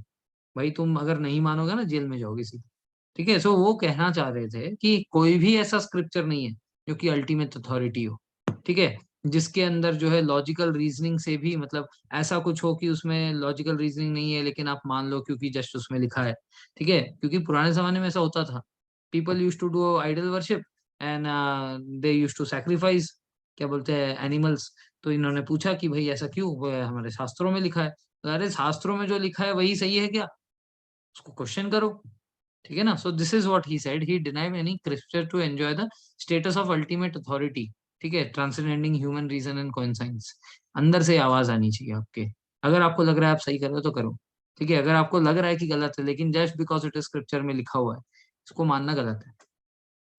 भाई तुम अगर नहीं मानोगे ना जेल में जाओगे सीधे। ठीक है, सो वो कहना चाह रहे थे कि कोई भी ऐसा स्क्रिप्चर नहीं है जो कि अल्टीमेट अथॉरिटी हो। ठीक है, जिसके अंदर जो है लॉजिकल रीजनिंग से भी मतलब ऐसा कुछ हो कि उसमें लॉजिकल रीजनिंग नहीं है लेकिन आप मान लो क्योंकि जस्ट उसमें लिखा है। ठीक है, क्योंकि पुराने जमाने में ऐसा होता था, people use to do idol worship and they use to sacrifice, क्या बोलते हैं, एनिमल्स। तो इन्होंने पूछा कि भाई ऐसा क्यों? वो हमारे शास्त्रों में लिखा है। तो अरे शास्त्रों में जो लिखा है वही सही है क्या? उसको क्वेश्चन करो। ठीक है ना? So this is what he said, he denied any scripture to enjoy the status of ultimate authority. ठीक है, transcending human reason and conscience. अंदर से आवाज आनी चाहिए आपके। अगर आपको लग रहा है आप सही कर रहे हो तो करो। ठीक है, अगर आपको लग रहा है कि गलत है, लेकिन just because it is scripture में लिखा हुआ है, इसको मानना गलत है।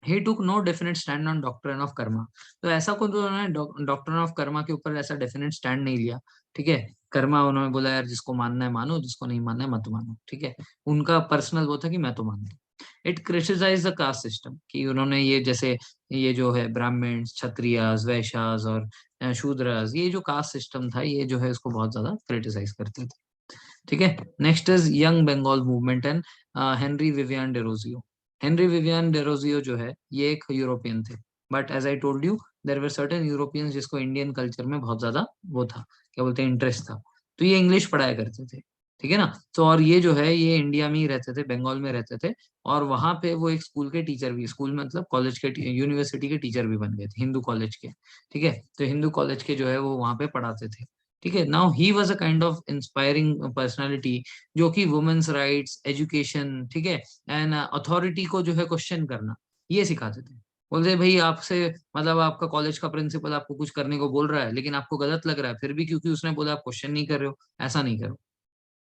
He took no definite stand on doctrine of karma. तो ऐसा कुछ उन्होंने डॉक्ट्रिन ऑफ कर्मा के ऊपर ऐसा डेफिनेट स्टैंड नहीं लिया। ठीक है, कर्मा उन्होंने बोला यार जिसको मानना है मानो, जिसको नहीं मानना है मत मानो। ठीक है, उनका पर्सनल वो था कि मैं तो मानता हूँ। It criticise the caste system, कि उन्होंने ये जैसे ये जो है ब्राह्मण्स, क्षत्रियास, वैश्यास और शूद्रास, ये जो कास्ट सिस्टम था ये जो है इसको बहुत ज्यादा क्रिटिसाइज करते थे। ठीक है, next is young Bengal movement and Henry Vivian Derozio. Henry Vivian Derozio जो है ये एक यूरोपियन थे, but as I told you there were certain Europeans जिसको इंडियन कल्चर में बहुत ज्यादा वो था, क्या बोलते हैं, इंटरेस्ट था। तो ये इंग्लिश पढ़ाया करते थे। ठीक है ना? तो और ये जो है ये इंडिया में ही रहते थे, बंगाल में रहते थे। और वहां पे वो एक स्कूल के टीचर भी, स्कूल मतलब कॉलेज के, यूनिवर्सिटी के टीचर भी बन गए थे, हिंदू कॉलेज के। ठीक है, तो हिंदू कॉलेज के जो है वो वहां पे पढ़ाते थे। ठीक है, now he was a kind of inspiring personality, जो कि वुमेन्स राइट्स, एजुकेशन, ठीक है, एंड अथॉरिटी को जो है क्वेश्चन करना ये सिखाते थे। बोलते भाई आपसे मतलब आपका कॉलेज का प्रिंसिपल आपको कुछ करने को बोल रहा है लेकिन आपको गलत लग रहा है, फिर भी क्योंकि उसने बोला आप क्वेश्चन नहीं कर रहे हो, ऐसा नहीं करो।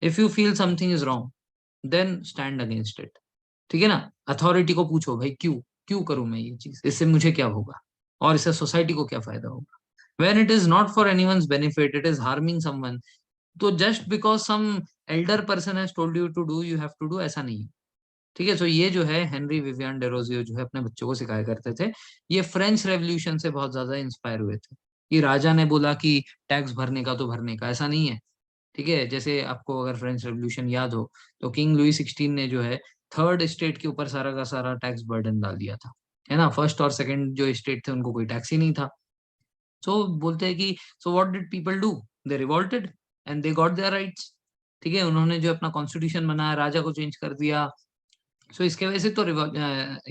If you feel something is wrong then stand against it. ठीक है ना? अथॉरिटी को पूछो भाई क्यों, क्यों करूं मैं ये चीज, इससे मुझे क्या होगा और इससे सोसाइटी को क्या फायदा होगा। when it is not for anyone's benefit, it is harming someone, तो just because some elder person has told you to do, you have to do, ऐसा नहीं है। ठीक है, सो ये जो है हेनरी विवियन डेरोजियो जो है अपने बच्चों को सिखाया करते थे। ये फ्रेंच रेवोल्यूशन से बहुत ज्यादा इंस्पायर हुए थे, कि राजा ने बोला कि टैक्स भरने का तो भरने का, ऐसा नहीं है। ठीक है, जैसे आपको अगर फ्रेंच रेवोल्यूशन याद हो तो किंग लुई 16 ने जो है थर्ड स्टेट के ऊपर सारा का सारा टैक्स बर्डन डाल दिया था। है ना? फर्स्ट और सेकंड जो स्टेट थे उनको कोई टैक्स ही नहीं था। सो बोलते हैं कि so what did people do, they revolted and they got their rights. ठीक है, उन्होंने जो अपना कॉन्स्टिट्यूशन बनाया, राजा को चेंज कर दिया। सो इसके वजह से तो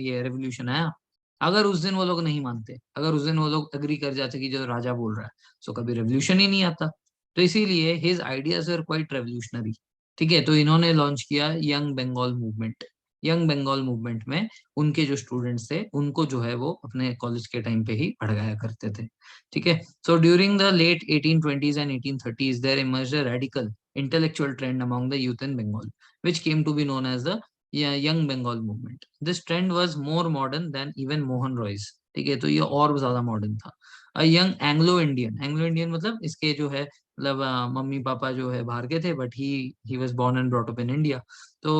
ये रेवोल्यूशन आया। अगर उस दिन वो लोग नहीं मानते, अगर उस दिन वो लोग एग्री कर जाते कि जो राजा बोल रहा है, सो कभी रेवोल्यूशन ही नहीं आता। तो इसीलिए his ideas were quite revolutionary. ठीक है, तो इन्होंने लॉन्च किया young Bengal movement. Young Bengal movement में उनके जो स्टूडेंट्स थे उनको जो है वो अपने कॉलेज के टाइम पे ही पढ़ाया करते थे। ठीक है, so during the late 1820s and 1830s there emerged a radical intellectual trend among the youth in Bengal, which came to be known as the young Bengal movement. This trend was more modern than even Mohan Roy's. ठीक है, तो ये और ज्यादा modern था। A young Anglo Indian, Anglo Indian मतलब इसके जो है मतलब मम्मी पापा जो है बाहर के थे, but he was born and brought up in India. तो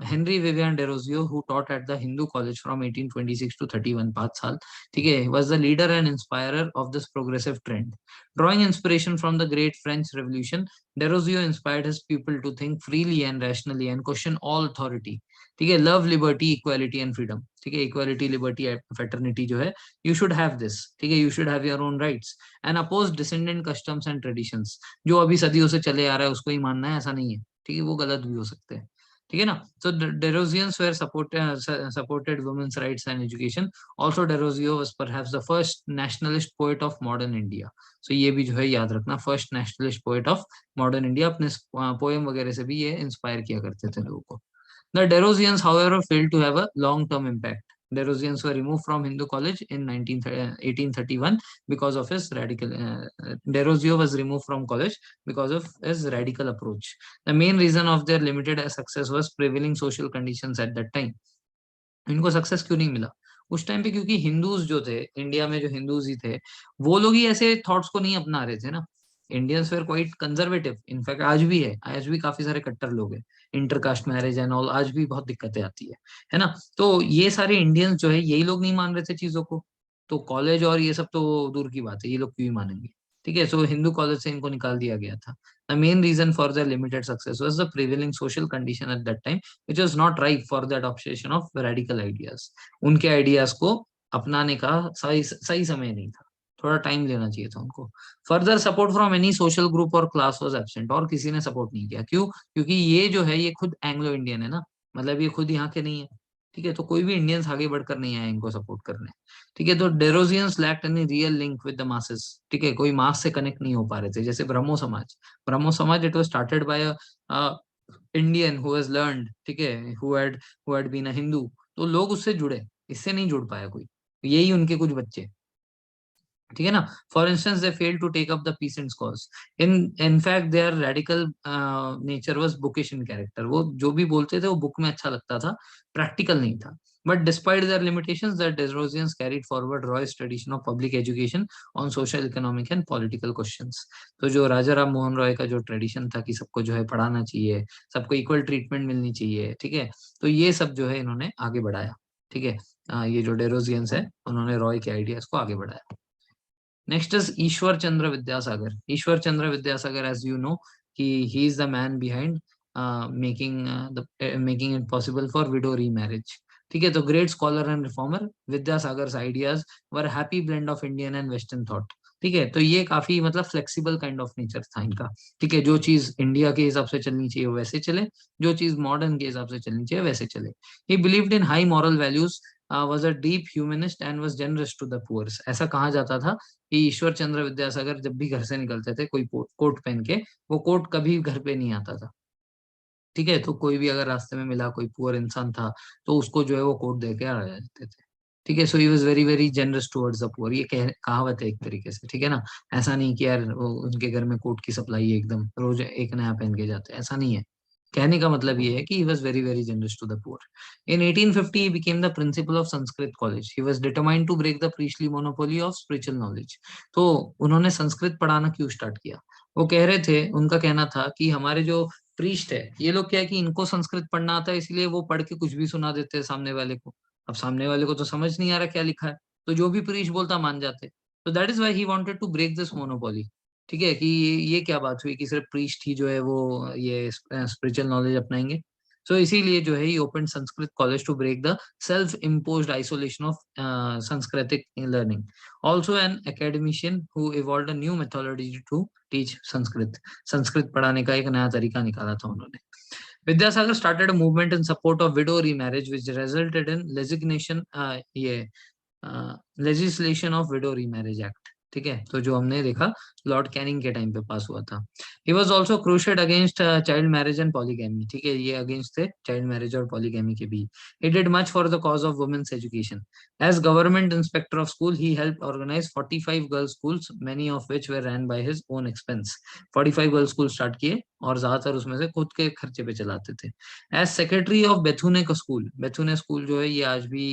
Henry Vivian Derozio who taught at the Hindu College from 1826 to 31, 5 साल, ठीक है, was the leader and inspirer of this progressive trend. Drawing inspiration from the great French revolution, Derozio inspired his people to think freely and rationally and question all authority, ठीक है, love liberty equality and freedom, ठीक है, equality liberty fraternity जो है, you should have this, ठीक है, you should have your own rights, and oppose descendant customs and traditions, जो अभी सदियों से चले आ रहा है उसको ही मानना है, ऐसा नहीं है, ठीक है, वो गलत भी हो सकते हैं, ठीक है ना। So the Derosians were supported women's rights and education. Also, Derosio was perhaps the first nationalist poet of modern India. So ये भी जो है याद रखना, first nationalist poet of modern India, अपने पोएम वगैरह से भी ये इंस्पायर किया करते थे लोगों को। The Derosians, however, failed to have a long-term impact. Derosians were removed from Hindu College in 1831 because of his radical. Derosio was removed from college because of his radical approach. The main reason of their limited success was prevailing social conditions at that time. इनको success क्यों नहीं मिला उस time पे? क्योंकि Hindus जो थे India में, जो हिंदूज ही थे, वो लोग ही ऐसे थॉट्स को नहीं अपना रहे थे ना। Indians were quite conservative, in fact आज भी है, आज भी काफी सारे कट्टर लोग हैं, इंटरकास्ट मैरिज एंड ऑल, आज भी बहुत दिक्कतें आती है ना। तो ये सारे इंडियंस जो है यही लोग नहीं मान रहे थे चीजों को, तो कॉलेज और ये सब तो दूर की बात है, ये लोग क्यों ही मानेंगे, ठीक है। सो हिंदू कॉलेज से इनको निकाल दिया गया था। The main reason for the limited success was the prevailing social condition at that time, which was not ripe for the adoption of radical ideas. उनके आइडियाज को अपनाने का सही सही समय नहीं था, थोड़ा टाइम लेना चाहिए था उनको। Further support from any social group और क्लास वाज एब्सेंट, और किसी ने सपोर्ट नहीं किया। क्यों? क्योंकि ये जो है ये खुद एंग्लो इंडियन है ना, मतलब ये खुद यहाँ के नहीं है, ठीक है, तो कोई भी इंडियंस आगे बढ़कर नहीं आए इनको सपोर्ट करने, ठीक है। तो Derozians lacked any real link with the masses, ठीक है, कोई मास से कनेक्ट नहीं हो पा रहे थे। जैसे ब्रह्मो Samaj, Brahmo Samaj it was started by Indian who has learned, ठीक है, who had been a Hindu, तो लोग उससे जुड़े, इससे नहीं जुड़ पाया कोई, यही उनके कुछ बच्चे, ठीक है ना। For instance they fail to take up the peasants cause, in fact their radical nature was bookish in character, वो जो भी बोलते थे वो बुक में अच्छा लगता था, प्रैक्टिकल नहीं था। But despite their limitations the Derozians carried forward Roy's tradition of public education on social, economic and political questions. तो जो राजा राम मोहन रॉय का जो ट्रेडिशन था कि सबको जो है पढ़ाना चाहिए, सबको इक्वल ट्रीटमेंट मिलनी चाहिए, ठीक है, तो ये सब जो है इन्होंने आगे बढ़ाया, ठीक है। ये जो डेरोजियंस है उन्होंने रॉय के आइडियाज को आगे बढ़ाया। Next is Ishwar Chandra Vidyasagar. Ishwar Chandra Vidyasagar, as you know, he is the man behind making it possible for widow remarriage. ठीक है, तो great scholar and reformer Vidyasagar ideas were happy blend of Indian and western thought, ठीक है, तो ये काफी मतलब flexible kind of nature था इनका, ठीक है, जो चीज इंडिया के हिसाब से चलनी चाहिए वो वैसे चले, जो चीज मॉडर्न के हिसाब से चलनी चाहिए वैसे चले। ही believed in high moral values, was a deep humanist and was generous to the poor. ऐसा कहा जाता था कि ईश्वर चंद्र विद्यासागर जब भी घर से निकलते थे कोई कोट पहन के, वो कोट कभी घर पे नहीं आता था, ठीक है, तो कोई भी अगर रास्ते में मिला कोई पुअर इंसान था तो उसको जो है वो कोट दे के आ जाते थे, ठीक है। So he was very very generous towards the poor, ये कहावत है एक तरीके से, ठीक है ना। ऐसा नहीं कि यार उनके घर में कोट की सप्लाई है एकदम रोज एक नया पहन के जाते हैं, ऐसा नहीं है। कहने का मतलब ये है कि he was very very generous to the poor. In 1850 he became the principal of Sanskrit College. He was determined to break the priestly monopoly of spiritual knowledge. तो उन्होंने संस्कृत पढ़ाना क्यों स्टार्ट किया? वो कह रहे थे, उनका कहना था कि हमारे जो प्रीस्ट है ये लोग क्या है कि इनको संस्कृत पढ़ना आता है, इसलिए वो पढ़ के कुछ भी सुना देते हैं सामने वाले को। अब सामने वाले को तो समझ नहीं आ रहा क्या लिखा है, तो जो भी प्रीस्ट बोलता मान जाते। तो that is why he wanted to break this monopoly, ठीक है, कि ये क्या बात हुई कि सिर्फ प्रीस्ट ही जो है वो ये स्पिरिचुअल नॉलेज अपनाएंगे। सो इसीलिए जो है he open Sanskrit college to break the self imposed isolation of सांस्कृतिक learning. Also an academician who evolved a new methodology to teach Sanskrit, Sanskrit पढ़ाने का एक नया तरीका निकाला था उन्होंने। Vidyasagar started a movement in support of widow remarriage, which resulted in legislation of window remarriage act, ठीक है, तो जो हमने देखा लॉर्ड कैनिंग के टाइम पे पास हुआ था। He was also crusaded against child marriage and polygamy, ठीक है, ये अगेंस्ट थे चाइल्ड मैरिज और पॉलीगैमी के भी। He did much for the cause of women's education. As government inspector of school he helped organise 45 girls schools, many of which were run by his own expense. 45 girls school start किए और ज्यादातर उसमें से खुद के खर्चे पे चलाते थे। एज सेक्रेटरी ऑफ बेथुने का स्कूल, बेथुने स्कूल जो है ये आज भी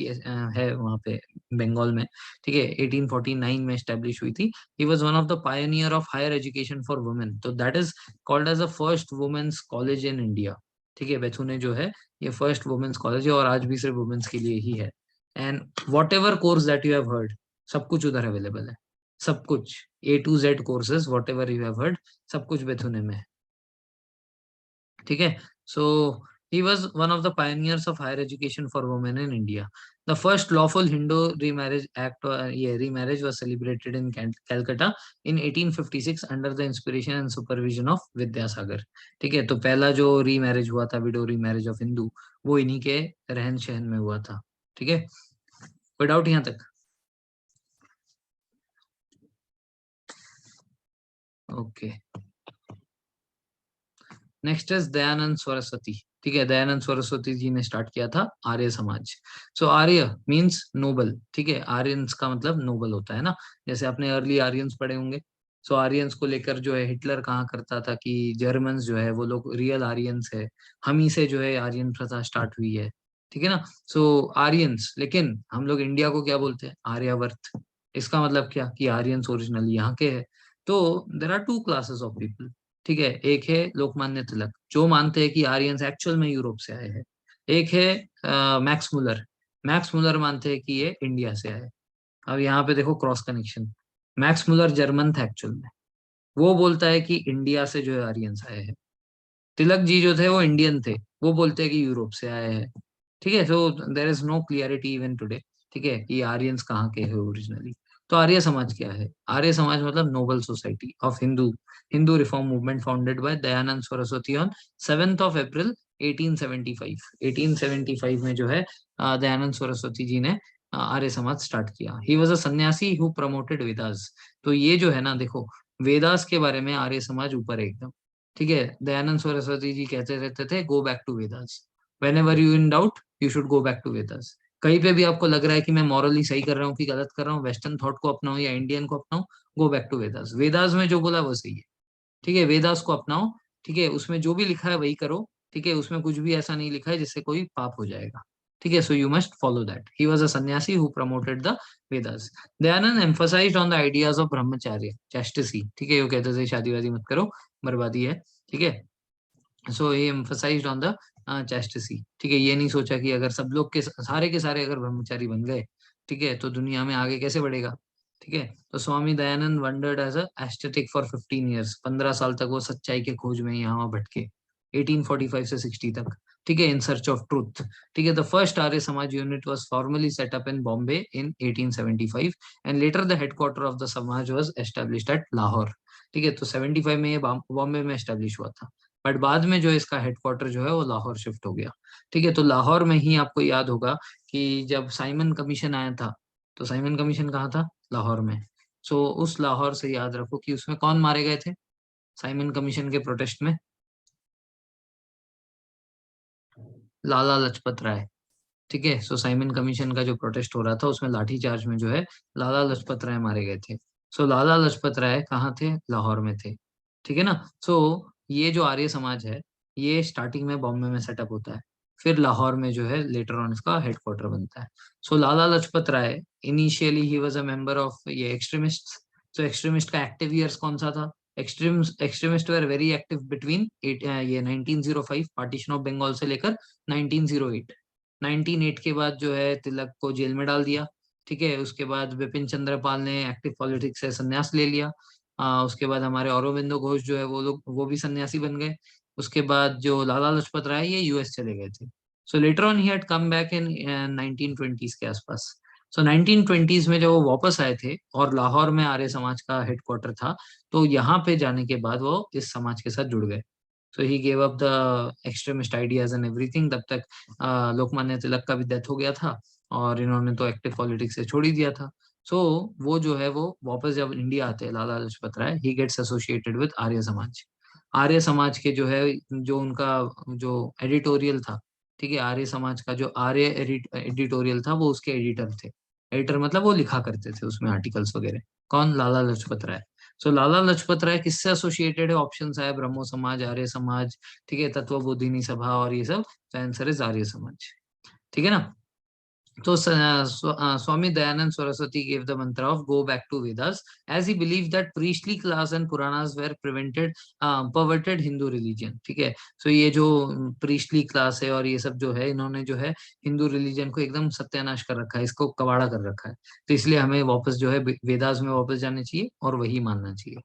है वहां पे बंगाल में, ठीक है, 1849 में एस्टेब्लिश हुई थी। He was one of the pioneer of higher education for women, तो that is called as the first women's college in India, ठीक है, बेथुने जो है ये फर्स्ट वुमेन्स कॉलेज है और आज भी सिर्फ वुमेन्स के लिए ही है। And what ever course that you have heard, सब कुछ उधर अवेलेबल है, सब कुछ A to Z courses what ever you have heard, सब कुछ बेथुने में है। ठीक है, सो he was one of the pioneers of higher education for women in India. The first lawful Hindu remarriage act, remarriage was celebrated in Calcutta in 1856 under the inspiration and supervision of Vidyasagar. ठीक है, तो पहला जो remarriage हुआ था, window remarriage of Hindu, वो इन्हीं के रहन सहन में हुआ था। ठीक है, कोई डाउट यहाँ तक? Okay, next is Dayanand Saraswati. ठीक है, दयानंद सरस्वती जी ने स्टार्ट किया था आर्य समाज। सो आर्य मींस नोबल। ठीक है, आर्यंस का मतलब नोबल होता है ना, जैसे आपने अर्ली आर्यंस पढ़े होंगे। सो आर्यंस को लेकर जो है हिटलर कहा करता था कि जर्मन्स जो है वो लोग रियल आर्यंस है, हम ही से जो है आर्यन प्रथा स्टार्ट हुई है। ठीक है ना, सो आर्यंस, लेकिन हम लोग इंडिया को क्या बोलते हैं? आर्यावर्त। इसका मतलब क्या कि आर्यंस ओरिजिनल यहाँ के है। तो there are two classes of people. ठीक है, एक है लोकमान्य तिलक जो मानते हैं कि आर्यंस एक्चुअल में यूरोप से आए हैं। एक है मैक्स मुलर, मैक्स मुलर मानते हैं कि ये इंडिया से आए। अब यहाँ पे देखो cross connection, Max Muller German था एक्चुअल में, वो बोलता है कि इंडिया से जो है आर्यंस आए हैं। तिलक जी जो थे वो इंडियन थे, वो बोलते हैं कि यूरोप से आए हैं। ठीक है, तो there is no clarity even today. ठीक है, ये आर्यंस कहाँ के हैं ओरिजिनली। तो आर्य समाज क्या है? आर्य समाज मतलब noble society of Hindu, Hindu reform movement founded by Dayanand Saraswati on 7 April 1875। 1875 में जो है दयानंद सरस्वती जी ने आर्य समाज स्टार्ट किया। ही was a sannyasi who promoted Vedas. तो ये जो है ना, देखो वेदास के बारे में आर्य समाज ऊपर है एकदम। ठीक है, दयानंद सरस्वती जी कहते रहते थे go back to Vedas, whenever you in doubt you should go back to Vedas. कहीं पे भी आपको लग रहा है कि मैं मॉरली सही कर रहा हूँ कि गलत कर रहा हूँ, वेस्टर्न थॉट को अपनाओ या इंडियन को अपनाओ, go back to Vedas. Vedas में जो बोला वो सही है। ठीक है, वेदास को अपनाओ। ठीक है, उसमें जो भी लिखा है वही करो। ठीक है, उसमें कुछ भी ऐसा नहीं लिखा है जिससे कोई पाप हो जाएगा। ठीक है, so you must follow that. He was a sannyasi who promoted the Vedas. Dayanand emphasised on the ideas of brahmacharya chastity. ठीक है, वो कहते थे शादी वादी मत करो, बर्बादी है। ठीक है, सो ये एम्फसाइज्ड ऑन द चैस्टिसी। ठीक है, ये नहीं सोचा कि अगर सब लोग के सारे अगर ब्रह्मचारी बन गए, ठीक है, तो दुनिया में आगे कैसे बढ़ेगा। ठीक है, तो Swami Dayanand wandered as a ascetic for 15 years. 15 साल तक वो सच्चाई के खोज में यहाँ वहाँ भटके, 1845 से 60 तक। ठीक है, इन सर्च ऑफ ट्रूथ। ठीक है, the first Arya Samaj unit was formally set up in Bombay in 1875 and later the headquarter of the समाज वाज एस्टेब्लिश्ड एट लाहौर। ठीक है, तो 75 में ये बॉम्बे में एस्टेब्लिश हुआ था, बट बाद में जो इसका हेडक्वार्टर जो है वो लाहौर शिफ्ट हो गया। ठीक है, तो लाहौर में ही आपको याद होगा कि जब साइमन कमीशन आया था, तो साइमन कमीशन कहाँ था? लाहौर में। सो उस लाहौर से याद रखो कि उसमें कौन मारे गए थे साइमन कमीशन के प्रोटेस्ट में? लाला लजपत राय। ठीक है, सो साइमन कमीशन का जो प्रोटेस्ट हो रहा था उसमें लाठी चार्ज में जो है लाला लजपत राय मारे गए थे। सो लाला लजपत राय कहाँ थे? लाहौर में थे। ठीक है ना, सो ये जो आर्य समाज है ये स्टार्टिंग में बॉम्बे में सेटअप होता है, फिर लाहौर में जो है लेटर ऑन इसका हेडक्वार्टर बनता है। So Lala Lajpat Rai initially he was a member of ये एक्सट्रीमिस्ट। सो एक्सट्रीमिस्ट का एक्टिव ईयर्स कौन सा था? Extremist were very active between ये 1905 पार्टीशन ऑफ बंगाल से लेकर 1908। 1908 के बाद जो है तिलक को जेल में डाल दिया। ठीक है, उसके बाद बिपिन चंद्रपाल ने एक्टिव पॉलिटिक्स से संन्यास ले लिया। उसके बाद हमारे औरोबिंदो घोष जो है वो भी सन्यासी बन गए। उसके बाद जो लाला लाजपत राय ये यूएस चले गए थे। So later on he had come back in 1920s के आसपास। सो 1920s में जब वो वापस आए थे और लाहौर में आर्य समाज का हेडक्वार्टर था, तो यहाँ पे जाने के बाद वो इस समाज के साथ जुड़ गए। So he gave up the extremist ideas and everything. तब तक लोकमान्य तिलक का भी डेथ हो गया था और इन्होंने तो एक्टिव पॉलिटिक्स से छोड़ ही दिया था। सो वो जो है वो वापस जब इंडिया आते हैं Lala Lajpat Rai, he gets associated with Arya Samaj. Arya Samaj के जो है जो उनका जो एडिटोरियल था, ठीक है, आर्य समाज का जो आर्य एडिटोरियल था वो उसके एडिटर थे। एडिटर मतलब वो लिखा करते थे उसमें आर्टिकल्स वगैरह। कौन? लाला लाजपत राय। सो लाला लाजपत राय किससे एसोसिएटेड है? ऑप्शंस है ब्रह्मो समाज, आर्य समाज, ठीक है, तत्व बोधिनी सभा और ये सब। Answer is Arya Samaj. ठीक है ना, So Swami Dayanand Saraswati gave the mantra of go back to Vedas, as he believed that priestly class and Puranas were perverted Hindu religion. ठीक है, so ये जो priestly class है और ये सब जो है, इन्होंने जो है हिंदू रिलीजन को एकदम सत्यानाश कर रखा है, इसको कबाड़ा कर रखा है। तो इसलिए हमें वापस जो है वेदास में वापस जाने चाहिए और वही मानना चाहिए।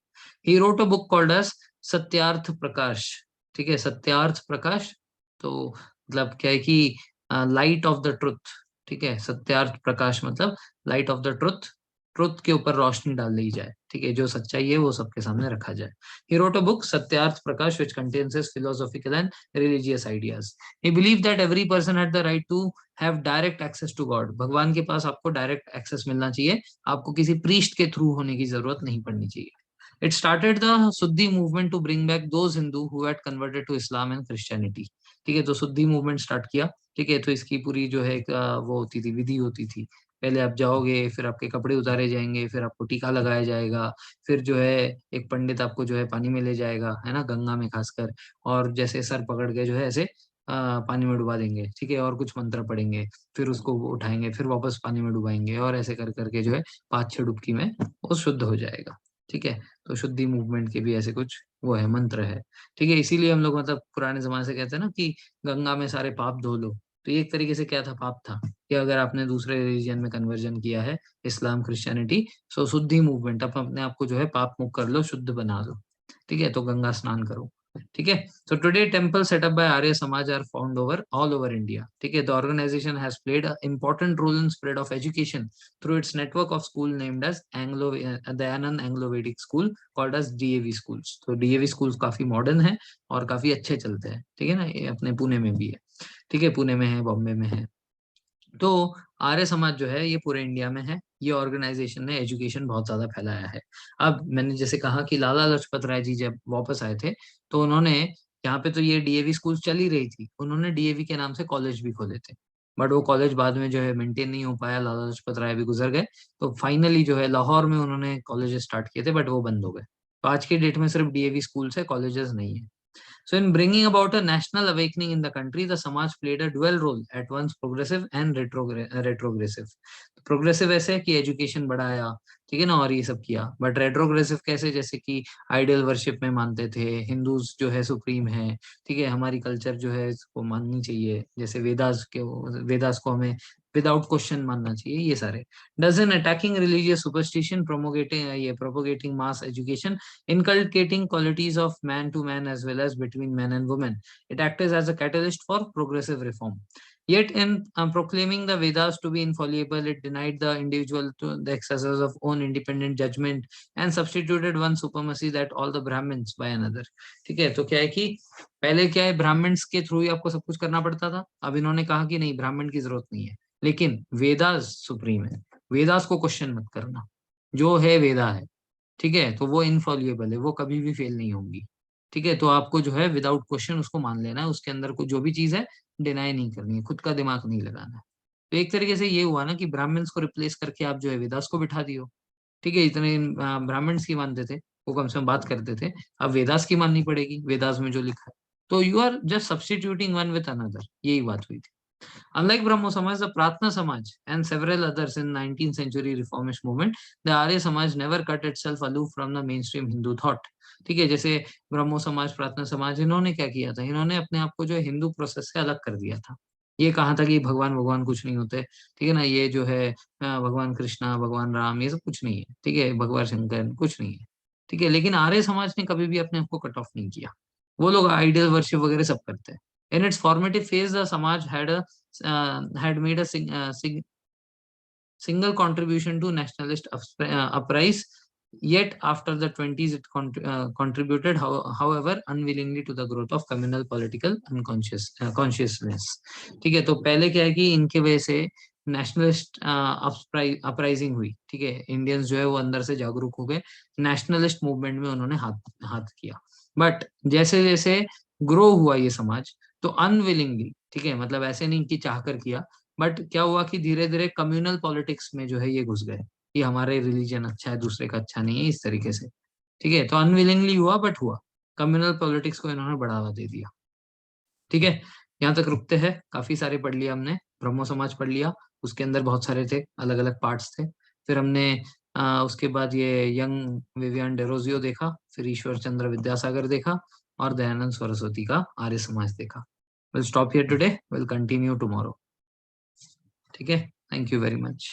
He wrote a book called as Satyarth Prakash. ठीक है, सत्यार्थ प्रकाश, तो मतलब क्या है कि लाइट ऑफ द ट्रुथ। ठीक है, सत्यार्थ प्रकाश मतलब light of the truth, truth के ऊपर रोशनी डाल दी जाए। ठीक है, जो सच्चाई है वो सबके सामने रखा जाए। He wrote a book Satyarth Prakash which contains his philosophical and religious ideas. He believed that every person had the right to have direct access to God. भगवान के पास आपको डायरेक्ट एक्सेस मिलना चाहिए, आपको किसी प्रीस्ट के थ्रू होने की जरूरत नहीं पड़नी चाहिए। It started the Suddhi movement to bring back those Hindu who had converted to Islam and Christianity. ठीक है, तो सुद्धी मूवमेंट स्टार्ट किया। ठीक है, तो इसकी पूरी जो है एक वो होती थी, विधि होती थी। पहले आप जाओगे, फिर आपके कपड़े उतारे जाएंगे, फिर आपको टीका लगाया जाएगा, फिर जो है एक पंडित आपको जो है पानी में ले जाएगा, है ना, गंगा में खासकर, और जैसे सर पकड़ के जो है ऐसे पानी में डुबा देंगे। ठीक है, और कुछ मंत्र पढ़ेंगे, फिर उसको वो उठाएंगे, फिर वापस पानी में डुबाएंगे, और ऐसे कर करके जो है 5-6 डुबकी में वो शुद्ध हो जाएगा। ठीक है, तो शुद्धि मूवमेंट के भी ऐसे कुछ वो है, मंत्र है। ठीक है, इसीलिए हम लोग मतलब पुराने जमाने से कहते हैं ना कि गंगा में सारे पाप धो लो। तो ये एक तरीके से क्या था, पाप था कि अगर आपने दूसरे रिलीजन में कन्वर्जन किया है, इस्लाम क्रिश्चियनिटी, सो शुद्धि मूवमेंट, आप अपने आप को जो है पाप मुक्त कर लो, शुद्ध बना लो। ठीक है, तो गंगा स्नान करो। ठीक है, so today temple set up by Arya Samaj are found over all over India. ठीक है, the organization has played an important role in spread of education through its network of school named as Anglo Dayanand Anglo Vedic School called as DAV schools. तो DAV schools काफी modern है और काफी अच्छे चलते हैं। ठीक है ना, ये अपने पुणे में भी है। ठीक है, पुणे में है, बॉम्बे में है। तो आर्य समाज जो है ये पूरे इंडिया में है। ये ऑर्गेनाइजेशन ने एजुकेशन बहुत ज्यादा फैलाया है। अब मैंने जैसे कहा कि लाला लाजपत राय जी जब वापस आए थे, तो उन्होंने, यहाँ पे तो ये डीएवी स्कूल चल ही रही थी, उन्होंने डीएवी के नाम से कॉलेज भी खोले थे। बट वो कॉलेज बाद में जो है मेंटेन नहीं हो पाया, लाला लाजपत राय भी गुजर गए। तो फाइनली जो है लाहौर में उन्होंने कॉलेज स्टार्ट किए थे, बट वो बंद हो गए। तो आज की डेट में सिर्फ डीएवी स्कूल है, कॉलेजेस नहीं है। So, in bringing about a national awakening in the country, the Samaj played a dual role, at once progressive and retrogressive. Progressive ऐसे है कि एजुकेशन बढ़ाया, ठीक है ना, और ये सब किया। बट रेट्रोग्रेसिव कैसे, जैसे कि आइडल वर्शिप में मानते थे, हिंदूज जो है सुप्रीम है। ठीक है, हमारी कल्चर जो है इसको माननी चाहिए, जैसे वेदास को हमें विदाउट क्वेश्चन मानना चाहिए, ये सारे। Dozen attacking religious superstition, propagating mass education, inculcating qualities of man to man as well as between men and women. It acted as a catalyst for progressive reform. Yet, in proclaiming the Vedas to be infallible, it denied the individual to the exercise of own independent judgment and substituted one supremacy that all the Brahmins by another. ठीक है, तो क्या है कि पहले क्या है, Brahmins के थ्रू ही आपको सब कुछ करना पड़ता था। अब इन्होंने कहा कि नहीं, ब्राह्मण की जरूरत नहीं है, लेकिन वेदास सुप्रीम है, वेदास को क्वेश्चन मत करना, जो है वेदा है। ठीक है, तो वो इनफॉलिएबल है, वो कभी भी फेल नहीं होंगी। ठीक है, तो आपको जो है विदाउट क्वेश्चन उसको मान लेना है, उसके अंदर को जो भी चीज है डिनाई नहीं करनी है, खुद का दिमाग नहीं लगाना है। तो एक तरीके से ये हुआ ना कि ब्राह्मण्स को रिप्लेस करके आप जो है वेदास को बिठा दियो। ठीक है, इतने ब्राह्मण्स की मानते थे, वो कम से कम बात करते थे, अब वेदास की माननी पड़ेगी, वेदास में जो लिखा है। तो you are just substituting one with another, यही बात हुई थी। Unlike Brahmo Samaj, the Pratna Samaj and several others in 19th century reformist movement, the Arya Samaj never cut itself aloof from the mainstream Hindu thought. ठीक है, जैसे ब्रह्मो समाज, प्रार्थना समाज, इन्होंने क्या किया था, इन्होंने अपने आप को जो है हिंदू प्रोसेस से अलग कर दिया था। ये कहा था कि भगवान भगवान कुछ नहीं होते। ठीक है ना, ये जो है भगवान कृष्णा, भगवान राम, ये सब कुछ नहीं है। ठीक है, भगवान शंकर कुछ नहीं है। ठीक है, लेकिन आर्य समाज ने कभी भी अपने आप को कट ऑफ नहीं किया। वो लोग आइडियल वर्शिप वगैरह सब करते हैं। In its formative phase, the Samaj had made a single contribution to nationalist uprise. Yet, after the 20s, it contributed, however, unwillingly to the growth of communal political consciousness. ठीक है, तो पहले क्या है कि इनके वजह से नेशनलिस्ट अपराइजिंग हुई। ठीक है, इंडियंस जो है वो अंदर से जागरूक हो गए, नेशनलिस्ट मूवमेंट में उन्होंने हाथ हाथ किया। बट जैसे जैसे ग्रो हुआ ये समाज, तो अनविलिंगली, ठीक है, मतलब ऐसे नहीं कि चाहकर किया, बट क्या हुआ कि धीरे धीरे कम्युनल पॉलिटिक्स में जो है ये घुस गए कि हमारे रिलीजन अच्छा है, दूसरे का अच्छा नहीं है, इस तरीके से। ठीक है, तो अनविलिंगली हुआ, बट हुआ। कम्युनल पॉलिटिक्स को इन्होंने बढ़ावा दे दिया। ठीक है, यहाँ तक रुकते हैं, काफी सारे पढ़ लिया हमने। ब्रह्मो समाज पढ़ लिया, उसके अंदर बहुत सारे थे, अलग अलग पार्ट्स थे। फिर हमने उसके बाद ये यंग विवियन डेरोजियो देखा, फिर ईश्वर चंद्र विद्यासागर देखा, और दयानंद सरस्वती का आर्य समाज देखा। Will stop here today, will continue tomorrow. ठीक है, थैंक यू वेरी मच।